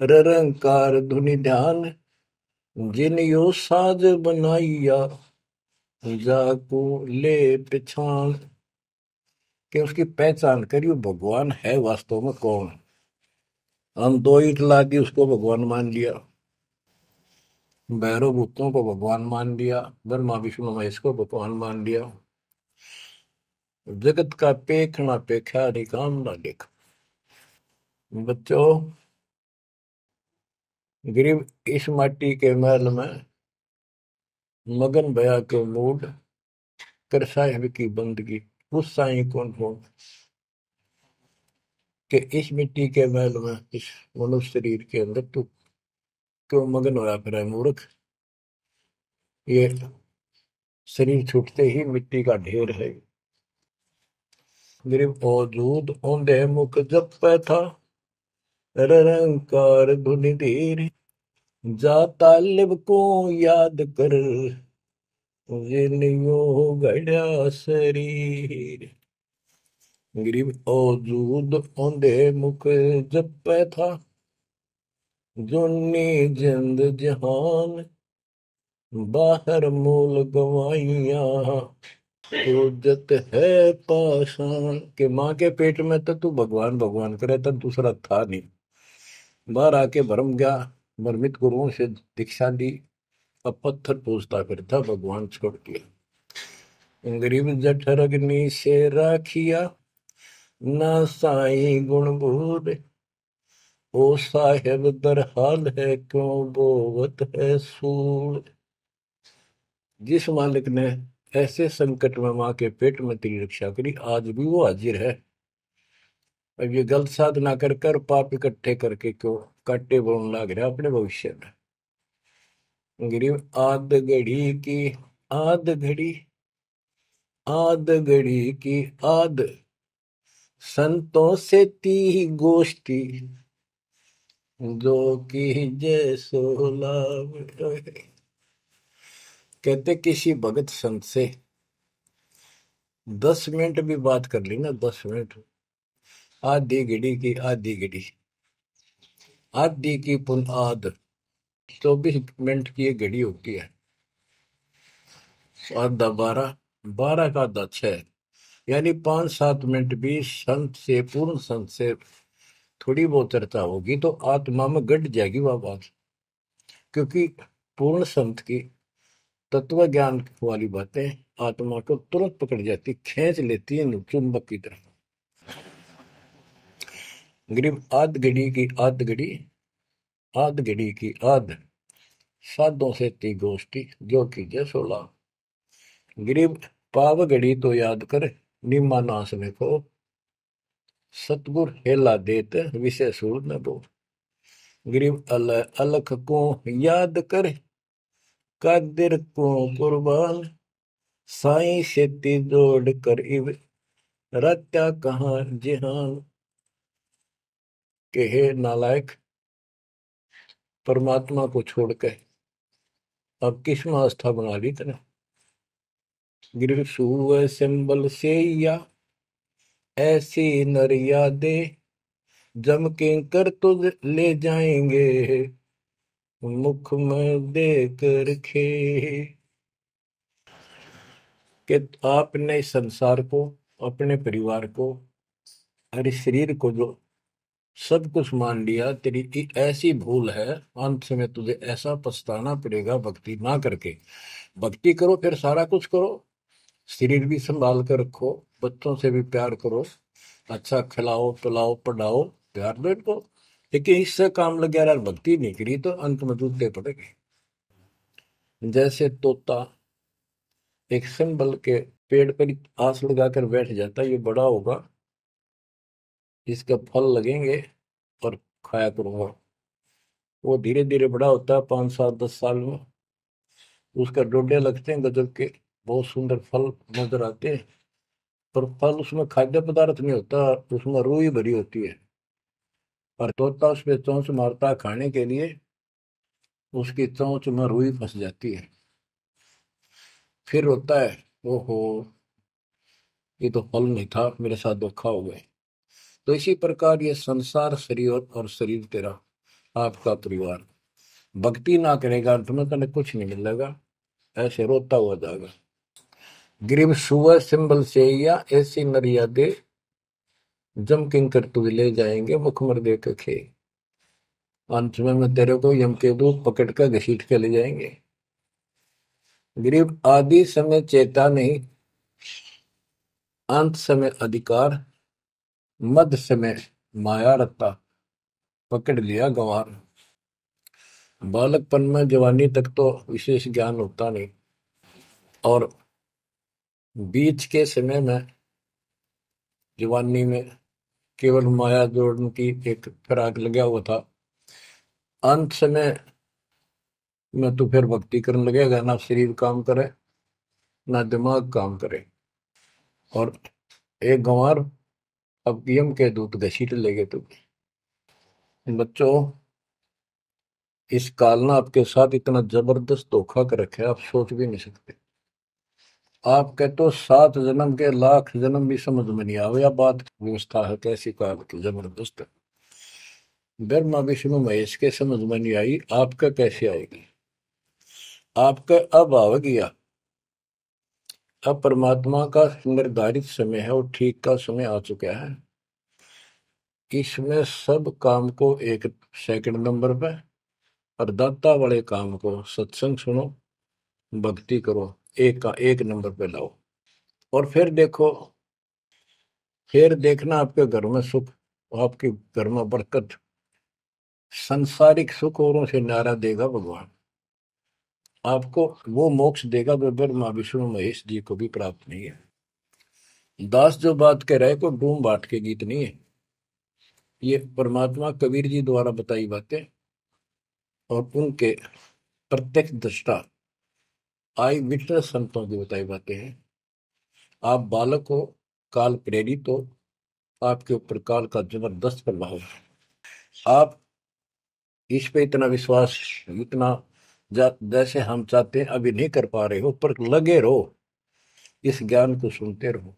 ररंकार धुनि ध्यान, जिन यो साज बनाइया, जाको ले पहचान। कि उसकी पहचान करी, वो भगवान है वास्तव में कौन। हम दो ईट ला दी, उसको भगवान मान लिया। भैरव भूतों को भगवान मान लिया, ब्रह्मा विष्णु महेश को भगवान मान लिया। जगत का पेखना पेखा नहीं, काम ना देख। बच्चों, गरीब इस माटी के महल में मगन भया के मूड कर साहिब की बंदगी। उस साई कौन हो कि इस मिट्टी के महल में, इस मनुष्य शरीर के अंदर तू क्यों मगन होया फिर है मूर्ख। ये शरीर छूटते ही मिट्टी का ढेर है। गरीब औजूद औंधे मुख जप पे था, रंकार धुनि धीर, जा तालिब को याद कर, जिलियो गढ़ा शरीर। गरीब औजूद औंधे मुख जप पे था, जोनी जिंद जहान, बाहर मूल गवाइया, उजत है पाषाण। के माँ के पेट में तो तू भगवान भगवान करे, तब दूसरा था नहीं। बाहर आके भरम गया, भ्रमित गुरुओं से दीक्षा ली, अब पत्थर पूजता फिरता भगवान छोड़ के। गरीब जठर अग्नि से राखिया, ना साई गुण बूढ़, ओ साहेब दर हाल है क्यों बोवत है सूल। जिस मालिक ने ऐसे संकट में माँ के पेट में तेरी रक्षा करी, आज भी वो हाजिर है। अब ये गलत साधना कर कर पाप इकट्ठे करके क्यों काटे बोलने लग रहा अपने भविष्य में। गरीब आद घड़ी आद घड़ी की आद, संतों से ती गोष्ठी, जो की जय सो लाभ। कहते किसी भगत संत से 10 मिनट भी बात कर ली ना, 10 मिनट, आधी घड़ी की आधी घड़ी, आधी की पुन आध, 24 मिनट की एक घड़ी होती है। आधा 12, 12 का आधा 6, यानी 5-7 मिनट भी संत से, पूर्ण संत से थोड़ी बहुत चर्चा होगी तो आत्मा में गट जाएगी वह बात। क्योंकि पूर्ण संत की तत्व ज्ञान वाली बातें आत्मा को तुरंत पकड़ जाती, खींच लेती है चुंबक की तरह। गरीब आध घड़ी की आध घड़ी, आध घड़ी की आध, साधों से ती गोष्ठी, जो कीजिए 16। गरीब पाव घड़ी तो याद कर, निम्मा नाश में को, सतगुर हेला देत विषय सूर न दो। गरीब अलख को याद कर, कादिर को कुर्बान, साई सेती जोड़ कर इव, रत्या कहाँ जिहान। के हे नालायक, परमात्मा को छोड़कर अब किस में आस्था बना ली तने। गिर सुअ सिंबल से या ऐसी नरिया दे, जम के कर तुझ ले जाएंगे, मुख में देकर खे। कि आपने इस संसार को, अपने परिवार को और इस शरीर को जो सब कुछ मान लिया, तेरी ऐसी भूल है, अंत में तुझे ऐसा पछताना पड़ेगा भक्ति ना करके। भक्ति करो फिर सारा कुछ करो, शरीर भी संभाल कर रखो, बच्चों से भी प्यार करो, अच्छा खिलाओ पिलाओ पढ़ाओ, प्यार दो इनको। लेकिन इससे काम लग गया यार, भक्ति नहीं करी तो अंत में जूते पड़ेंगे। जैसे तोता एक संभल के पेड़ पर ही आस लगाकर बैठ जाता है, ये बड़ा होगा, इसके फल लगेंगे और खाया करूंगा। वो धीरे धीरे बड़ा होता है, 5 7 10 साल में उसका डोडे लगते हैं गजब के, बहुत सुंदर फल नजर आते हैं। पर फल उसमें खाद्य पदार्थ नहीं होता, उसमें रूई भरी होती है। और तोता उस पे चोंच मारता है खाने के लिए, उसकी चोंच में रुई फंस जाती है। फिर होता है, ओहो, ये तो फल नहीं था, मेरे साथ धोखा हो गए। तो इसी प्रकार ये संसार शरीर और शरीर तेरा आपका परिवार, भक्ति ना करेगा तुम्हें कने कुछ नहीं मिलेगा, ऐसे रोता हुआ जाएगा। ग्रीव सुअ सिंबल से या ऐसी मर्यादे, जम किंकर तुझ ले जाएंगे मुखमर दे के खे। अंत में तेरे को यम के दूत पकड़ कर घसीट के ले जाएंगे। ग्रीव आदि समय चेता नहीं, अंत समय अधिकार, मध्य समय माया रत्ता, पकड़ लिया गंवार। बालकपन में जवानी तक तो विशेष ज्ञान होता नहीं, और बीच के समय में जवानी में केवल माया जोड़ने की एक फिराक लगा हुआ था। अंत समय में तो फिर भक्ति करने लगेगा, ना शरीर काम करे ना दिमाग काम करे। और एक गंवार अब यम के दूत घसीट लेंगे तुम। बच्चों, इस काल ने आपके साथ इतना जबरदस्त धोखा कर रखा है, आप सोच भी नहीं सकते। आपके तो 7 जन्म के लाख जन्म भी समझ में नहीं आवे, या बात व्यवस्था है कैसी काल की जबरदस्त। ब्रह्मा विष्णु महेश के समझ में नहीं आई, आपका कैसे आएगी। आपका अब आ गया, अब परमात्मा का निर्धारित समय है और ठीक का समय आ चुका है। इसमें सब काम को एक सेकंड नंबर पे, और दाता वाले काम को सत्संग सुनो, भक्ति करो, एक का एक नंबर पे लाओ। और फिर देखो, फिर देखना आपके घर में सुख, आपके घर में बरकत, संसारिक सुख औरों से न्यारा देगा भगवान। आपको वो मोक्ष देगा जो ब्रह्मा विष्णु महेश जी को भी प्राप्त नहीं है। दास जो बात कह रहे को डूम बाट के गीत नहीं है, ये परमात्मा कबीर जी द्वारा बताई बातें और उनके प्रत्यक्ष दृष्टा आई विटनेस संतों की बताई बातें हैं। आप बालक हो, काल प्रेरित हो, आपके ऊपर काल का जबरदस्त प्रभाव है। आप इस पे इतना विश्वास, इतना जैसे हम चाहते हैं अभी नहीं कर पा रहे हो, पर लगे रहो, इस ज्ञान को सुनते रहो।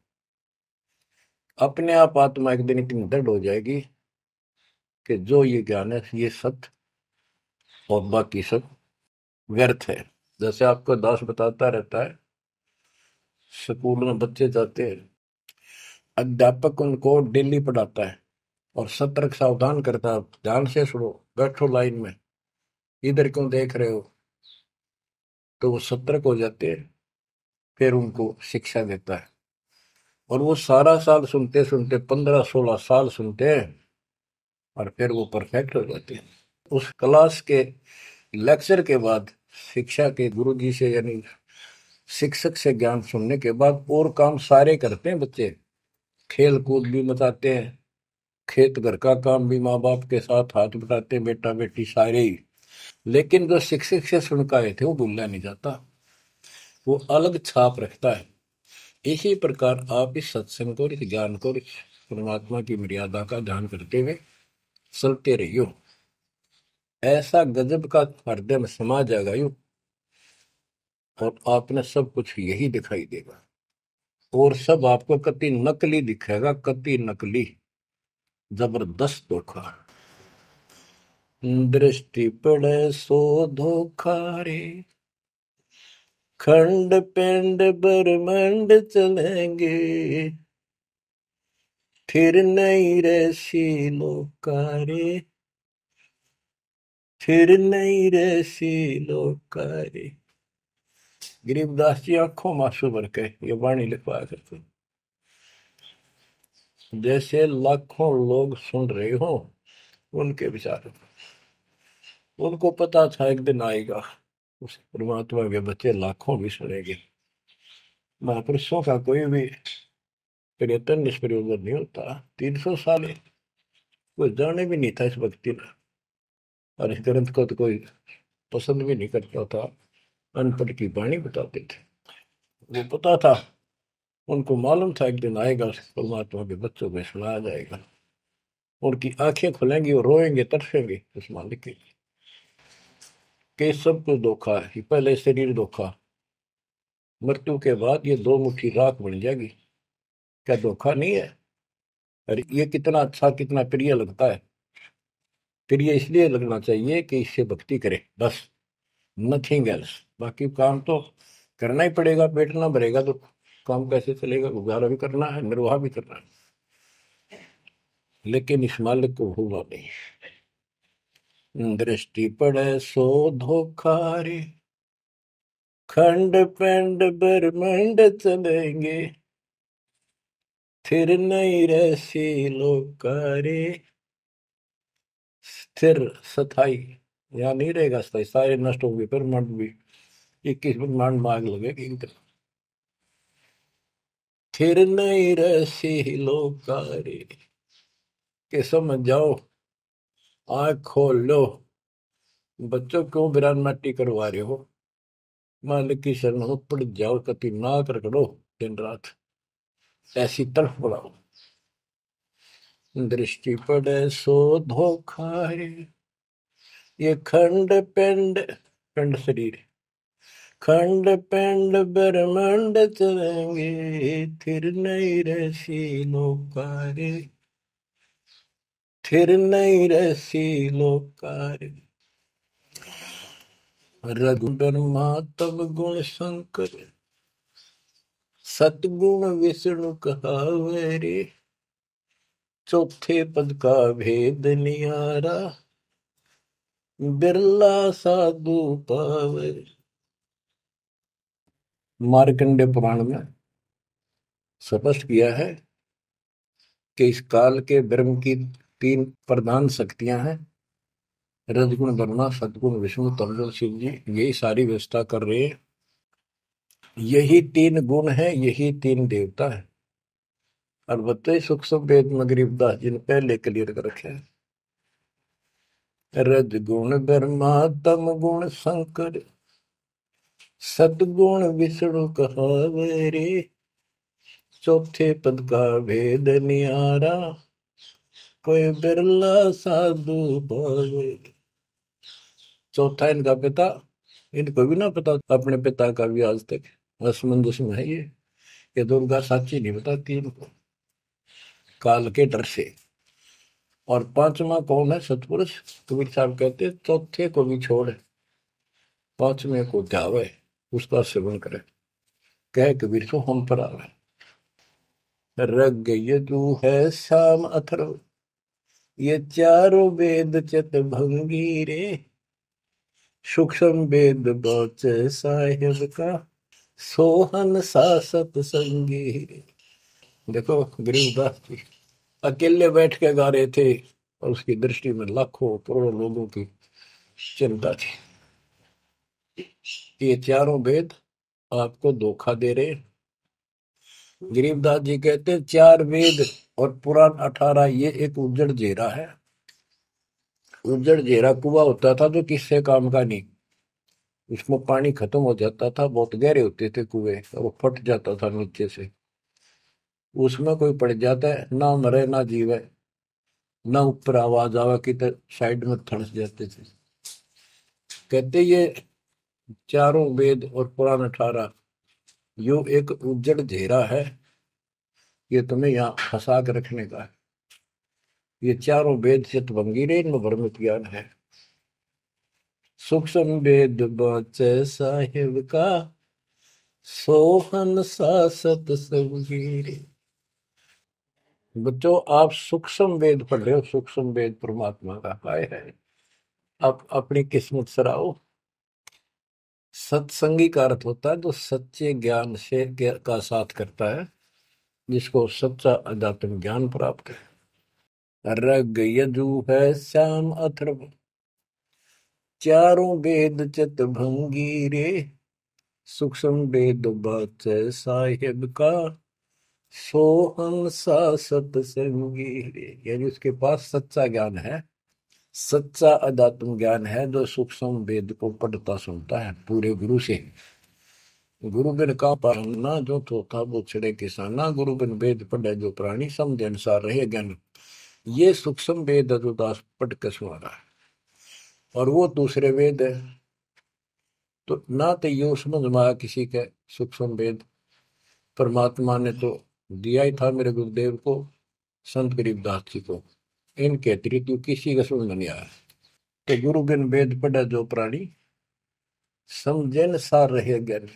अपने आप आत्मा एक दिन इतनी दृढ़ हो जाएगी कि जो ये ज्ञान है ये सत्य, और बाकी सब व्यर्थ है। जैसे आपको दास बताता रहता है, स्कूल में बच्चे जाते हैं, अध्यापक उनको डेली पढ़ाता है और सतर्क सावधान करता है, ध्यान से सुनो, बैठो लाइन में, इधर क्यों देख रहे हो। तो वो सतर्क हो जाते हैं, फिर उनको शिक्षा देता है। और वो सारा साल सुनते सुनते 15 16 साल सुनते हैं, और फिर वो परफेक्ट हो जाते हैं। उस क्लास के लेक्चर के बाद, शिक्षा के गुरु जी से यानी शिक्षक से ज्ञान सुनने के बाद और काम सारे करते हैं बच्चे, खेल कूद भी मचाते हैं, खेत घर का काम भी माँ बाप के साथ हाथ बटाते हैं, बेटा बेटी सारे ही। लेकिन जो शिक्षक से सुन के आए थे वो भूलना नहीं जाता, वो अलग छाप रखता है। इसी प्रकार आप इस सत्संग को, इस ज्ञान को, इस परमात्मा की मर्यादा का ध्यान करते हुए चलते रहियो, ऐसा गजब का हृदय में समा जाएगा यूं, और आपने सब कुछ यही दिखाई देगा। और सब आपको कति नकली दिखेगा, कति नकली, जबरदस्त धोखा। दृष्टि पड़े सो धोखा रे, खंड पिंड ब्रह्मांड चलेंगे, फिर नहीं रसी लोकारे, फिर नहीं रसी लोकारे। गरीबदास जी आंखों में आंसू भर के ये वाणी लिखवाया करते, जैसे लाखों लोग सुन रहे हो उनके विचार। उनको पता था एक दिन आएगा उस परमात्मा के बच्चे लाखों भी सुनेंगे। महापुरुषों का कोई भी प्रयत्न निष्प्रयोजन नहीं होता। 300 साल कोई जाने भी नहीं था इस भक्ति में, और इस ग्रंथ को तो कोई पसंद भी नहीं करता था। अनपढ़ की वाणी बताते थे, वो पता था, उनको मालूम था एक दिन आएगा परमात्मा के बच्चों में सुनाया जाएगा। उनकी आंखें खुलेंगी और रोएंगे तरसेंगे उस मालिक के लिए कि सब कुछ धोखा है। पहले शरीर धोखा, मृत्यु के बाद ये दो मुट्ठी राख बन जाएगी। क्या धोखा नहीं है? और ये कितना अच्छा कितना प्रिय लगता है। प्रिय इसलिए लगना चाहिए कि इससे भक्ति करे, बस, नथिंग एल्स। बाकी काम तो करना ही पड़ेगा, पेट ना भरेगा तो काम कैसे चलेगा? गुजारा भी करना है, निर्वाह भी करना है, लेकिन इस मालिक को भूलना नहीं। दृष्टि पड़े सो धोखा रे, खंड पिंड ब्रह्मंड चलेंगे, फिर नहीं रहसी लोकारे। स्थिर स्थाई यहाँ नहीं रहेगा, स्थाई सारे नष्ट होंगे, ब्रह्मांड भी 21 ब्रह्मांड में आग लगेगी। फिर नहीं रहसी लोकारे के समझ जाओ, आँख खोल लो। बच्चों क्यों बिरान माटी करवा रहे हो? मालिक की शरण में पड़ जाओ, कति नाक रगड़ो दिन रात, ऐसी तड़फ बढ़ाओ। दृष्टि पड़े सो धोखा है, ये खंड पिंड, पिंड शरीर, खंड पिंड ब्रह्मांड चलेंगे, फिर नहीं रहसी लोकारे, फिर नहीं रहसी लोकारे। रघु ब्रह्मा तब गुण शंकर, सतगुण विष्णु कहावे रे, चौथे पद का भेद निहारा, बिरला साधु पावे। मार्कंडे पुराण में स्पष्ट किया है कि इस काल के ब्रह्म की 3 प्रधान शक्तियां हैं, रजगुण ब्रह्मा, सदगुण विष्णु, तमगुण शिव जी। यही सारी व्यवस्था कर रहे हैं। यही 3 गुण है, यही 3 देवता है। और बताइए सूक्ष्म वेद में गरीबदास जी ने पहले क्लियर कर रखे है, रजगुण ब्रह्मा तम गुण शंकर, सदगुण विष्णु कहावे रे, चौथे पद का भेद निहारा, कोई बिरला साधु पावे। चौथा इनका पिता, इनको भी ना पता अपने पिता का भी आज तक असमंजस में है। ये दुर्गा साची नहीं बताती इनको, काल के डर से। और 5वां कौन है? सतपुरुष। कबीर साहब कहते चौथे को भी छोड़, 5वें को ध्यावे, उसका सेवन करे, कह कबीर सो हम पर आवे। रग यजु है श्याम अथर्व, ये चारों वेद चित भंगी रे, सूक्ष्म वेद बौच साहिब का, सोहन सासत संगी रे। देखो गरीबदास जी अकेले बैठ के गा रहे थे, और उसकी दृष्टि में लाखों करोड़ों लोगों की चिंता थी। ये चारों वेद आपको धोखा दे रहे। गरीबदास जी कहते 4 वेद और पुराण 18, ये एक उज्जड़ जेरा है। उज्जड़ जेरा कुआं होता था जो किससे काम का नहीं, इसमें पानी खत्म हो जाता था, बहुत गहरे होते थे कुएं, और वो फट जाता था नीचे से। उसमें कोई पड़ जाता है, ना मरे ना जीवे, ना ऊपर आवाज आवा कि साइड में थड़स जाते थे। कहते ये चारों वेद और पुराण 18 यो एक उज्जड़ घेरा है, ये तुम्हें यहाँ फंसा कर रखने का है। ये चारों वेद चितभंगी रे, इनमें भ्रमित ज्ञान है। सूक्ष्म वेद बचे साहिब का, सोहन सासत सबगीरे। बच्चों आप सूक्ष्म वेद पढ़ रहे हो, सूक्ष्म वेद परमात्मा का हाय है। आप अपनी किस्मत सराओ, सत्संगी का अर्थ होता है जो सच्चे ज्ञान से का साथ करता है, जिसको सच्चा अध्यात्म ज्ञान प्राप्त है। रग यजु है श्याम अथर्व, चारों वेद चित भंगी रे, सूक्ष्म वेद बात साहिब का, सोहन सा सत्संगी रे। यानी उसके पास सच्चा ज्ञान है, सच्चा अध्यात्म ज्ञान है, जो सूक्ष्म वेद को पढ़ता सुनता है पूरे गुरु से। गुरु बिन का पाना जो थोथा वो छड़े किसाना, गुरु बिन वेद पढ़े जो प्राणी, समझ अनुसार रहे ज्ञान। ये सूक्ष्म वेद जो दास पढ़ के सुना रहा है, और वो दूसरे वेद है। तो ना तो ये समझ में आया किसी के सूक्ष्म वेद, परमात्मा ने तो दिया ही था मेरे गुरुदेव को, संत गरीबदास जी को, इनके अतिरिक्त किसी का समझ में नहीं आया। तो गुरु बिन वेद पढ़े जो प्राणी, समझे न सार रहे ज्ञान।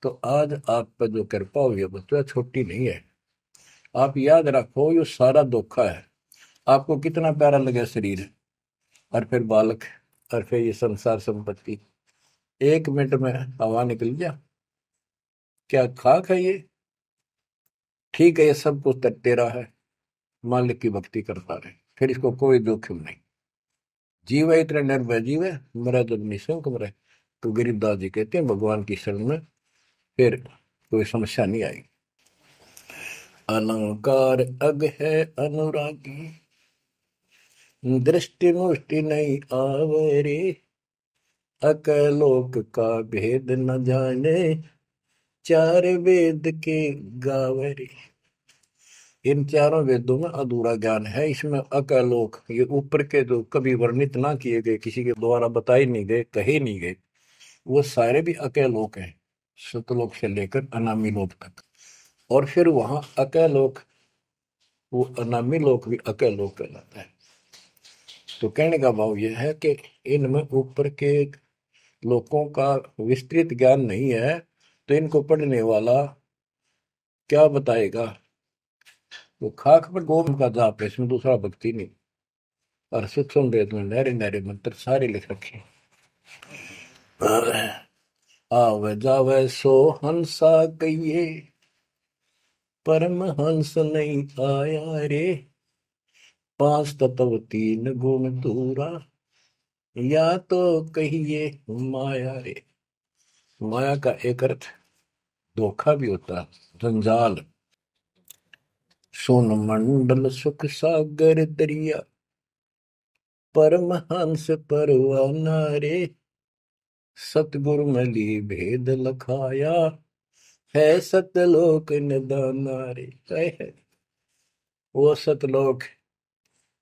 तो आज आप पर जो कृपा हुई है बच्चों, छोटी नहीं है। आप याद रखो ये सारा धोखा है। आपको कितना प्यारा लगे शरीर, और फिर बालक, और फिर ये संसार संपत्ति, 1 मिनट में हवा निकल गया। क्या खाक है ये? ठीक है, ये सब कुछ तेरा है, मालिक की भक्ति करता रहे, फिर इसको कोई जोखिम नहीं। जीव है इतने निर्भय जीव है, मरा जब निशंक मरे। तो गरीबदास जी कहते हैं भगवान की शरण में फिर कोई समस्या नहीं आई। अलंकार अग है अनुरागी, दृष्टि मुष्टि नहीं आवरे, अकलोक का भेद न जाने, चार वेद के गावरे। इन चारों वेदों में अधूरा ज्ञान है, इसमें अकलोक, ये ऊपर के जो कभी वर्णित ना किए गए, किसी के द्वारा बताए नहीं गए, कहे नहीं गए, वो सारे भी अकलोक हैं, सतलोक से लेकर अनामी लोक तक। और फिर वहां अकलोक, वो अनामी लोक भी अकलोक कहलाता है। तो कहने का भाव यह है कि इनमें ऊपर के लोगों का विस्तृत ज्ञान नहीं है, तो इनको पढ़ने वाला क्या बताएगा? वो खाक पर गोम का जाप है, इसमें दूसरा भक्ति नहीं। और सूक्ष्म वेद में नहरे नहरे मंत्र सारे लिख रखे हैं। आवे जावे सो हंसा कहिए, परम हंस नहीं आया रे, पांच तत्व तीन गुण दूरा, या तो कहिए माया रे। माया का एक अर्थ धोखा भी होता है, जंजाल। सोन मंडल सुख सागर दरिया, परमहंस परवाना रे, सतगुरु मली भेद लखाया, है सतलोक निदाना रे। है वो सतलोक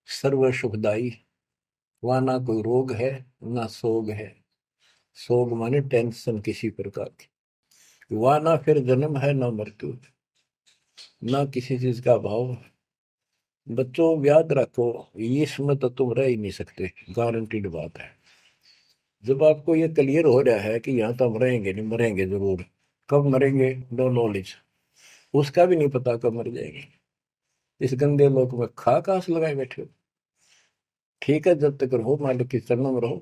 सर्व सुखदाई, वहां ना कोई रोग है ना सोग है। सोग माने टेंशन किसी प्रकार की, वहां ना फिर जन्म है ना मृत्यु, ना किसी चीज का अभाव। बच्चों याद रखो, इसमें तो तुम रह ही नहीं सकते, गारंटीड बात है। जब आपको ये क्लियर हो रहा है कि यहाँ तो हम रहेंगे नहीं, मरेंगे जरूर, कब मरेंगे नो नॉलेज, उसका भी नहीं पता कब मर जाएंगे। इस गंदे लोक में खा कास लगाए बैठे हो। ठीक है, जब तक रहो मालिक की चरणों में रहो,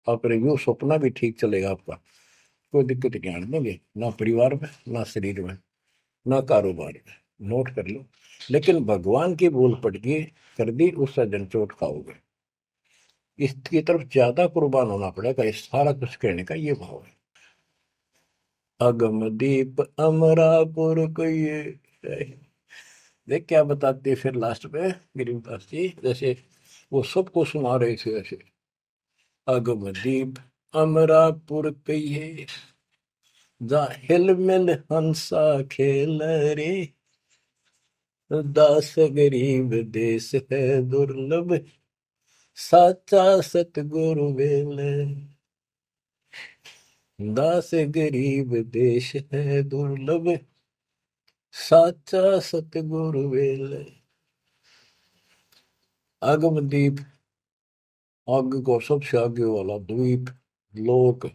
और यू सपना भी ठीक चलेगा आपका, कोई दिक्कत नहीं आने देंगे, ना परिवार में ना शरीर में ना कारोबार में। नोट कर लो। लेकिन भगवान की भूल पड़ गई, कर दी, उससे जन चोट खाओगे। इसकी तरफ ज्यादा कुर्बान होना पड़ेगा, इस सारा कुछ कहने का ये भाव है। अगम दीप अमरापुर को ये देख क्या बताते फिर लास्ट में गिरिदास जी, जैसे वो सबको सुना रहे थे ऐसे। अगम दीप अमरापुर कहिए, जा हिल मिल हंसा खेल रे, दास गरीब देश है दुर्लभ, साचा सतगुरु वेल। दास गरीब देश है दुर्लभ, साचा सतगुरु वेल। अगमदीप, आगे को सबसे आगे वाला द्वीप, लोक,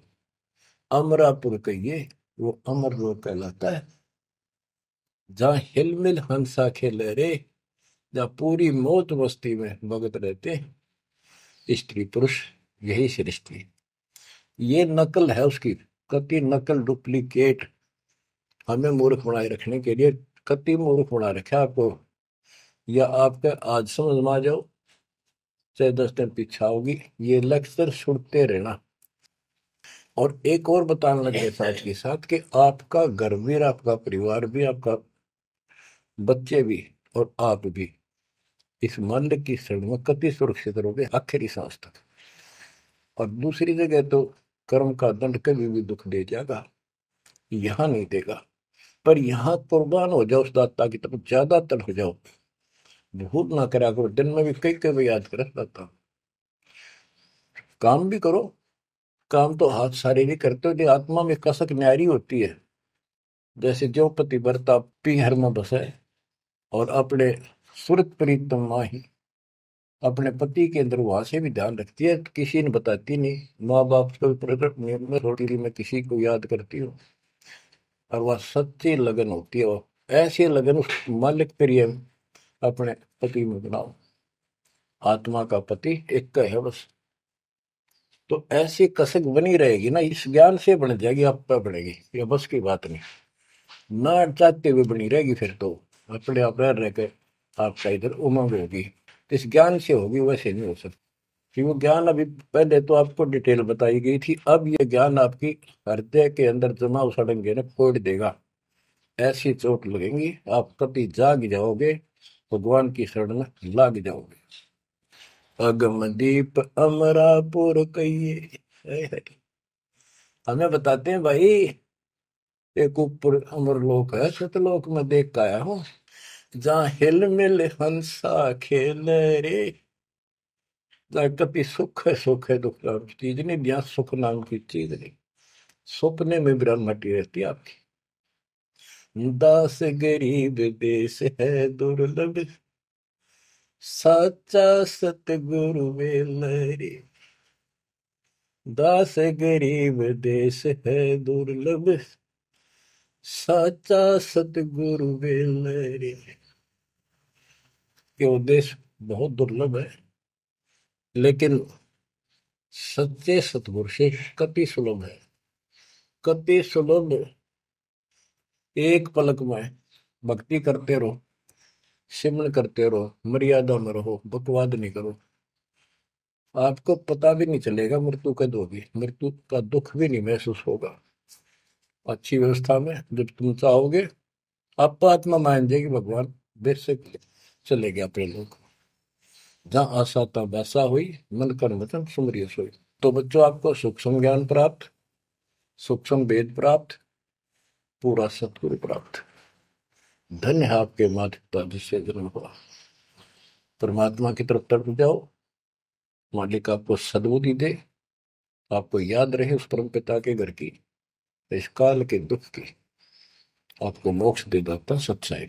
अमरापुर कहिए, वो अमर लोक कहलाता है, जहाँ हिलमिल हंसा खेले रे, जहाँ पूरी मौत मस्ती में भगत रहते स्त्री पुरुष, यही सृष्टि। ये नकल है उसकी, कति नकल डुप्लीकेट हमें मूर्ख बनाए रखने के लिए कति मूर्ख बना रखा आपको। या आपके आज समझ में आ जाओ चाहे 10 दिन पीछा होगी, ये लेक्चर सुनते रहना। और एक और बताने लगे साथ के साथ कि आपका घर भी, आपका परिवार भी, आपका बच्चे भी और आप भी इस मंद की शरण में कति सुरक्षित रहोगे आखिरी सांस तक। और दूसरी जगह तो कर्म का दंड कभी भी दुख दे जाएगा, यहां नहीं देगा। पर यहां कुर्बान हो जाओ उस दाता की तरफ, ज्यादातर हो जाओ, भूल ना करा करो। दिन में भी कई कई याद कर दाता। काम भी करो, काम तो हाथ शारीरिक करते हो, जो आत्मा में कसक न्यारी होती है। जैसे जो पतिव्रता पीहर में बसे और अपने सुरत प्रीतम माही अपने पति के अंदर वहां से भी ध्यान रखती है, किसी ने बताती नहीं। माँ बाप को प्रकट में रोटी में किसी को याद करती हो, और वह सच्ची लगन होती है। वो ऐसी लगन उस मालिक प्रिय अपने पति में बनाओ। आत्मा का पति एक का है बस। तो ऐसी कसक बनी रहेगी ना, इस ज्ञान से बन जाएगी, आप पे बढ़ेगी, ये बस की बात नहीं। ना चाहते हुए बनी रहेगी, फिर तो अपने आप रह के आपका इधर उमंग होगी। इस ज्ञान से होगी, वैसे नहीं हो सकती। कि वो ज्ञान अभी पहले तो आपको डिटेल बताई गई थी, अब ये ज्ञान आपकी हृदय के अंदर जमा उछाड़ेंगे ना, फोड़ देगा। ऐसी चोट लगेंगी, आप कभी जाग जाओगे, भगवान की शरण में लाग जाओगे। अगम दीप अमरापुर कहिए। हमें बताते हैं भाई, एक ऊपर अमरलोक है, सतलोक में देख के आया हूँ, जहाँ हिल मिल हंसा खेल रे। कभी सुख है दुख नाम की चीज नहीं, यहाँ सुख नाम की चीज नहीं। सपने में ब्रह्म मटी रहती है आपकी। दास गरीब देश है दुर्लभ, साचा सतगुरु वेलरी। दास गरीब देश है दुर्लभ, साचा सतगुरु वेलरी। ये देश बहुत दुर्लभ है, लेकिन सच्चे सतगुरु से कति सुलभ है, कति सुलभ। एक पलक में भक्ति करते रहो, सिमरन करते रहो, मर्यादा में रहो, बकवाद नहीं करो। आपको पता भी नहीं चलेगा मृत्यु कब होगी, मृत्यु का दुख भी नहीं महसूस होगा। अच्छी व्यवस्था में जब तुम चाहोगे, आप आत्मा मान जाएगी, भगवान बेशक चले गया अपने लोग। जहाँ आशा था वैसा हुई, मन कर वचन सुमरिय सोई। तो बच्चों, आपको सूक्ष्म ज्ञान प्राप्त, सूक्ष्म वेद प्राप्त, पूरा सतगुरु प्राप्त। धन्य है आपके माता पिता जिससे जन्म हुआ। परमात्मा की तरफ तड़प जाओ, मालिक आपको सद्बुद्धि दे, आपको याद रहे उस परम पिता के घर की, इस काल के दुख की, आपको मोक्ष दे दाता सच्चाई।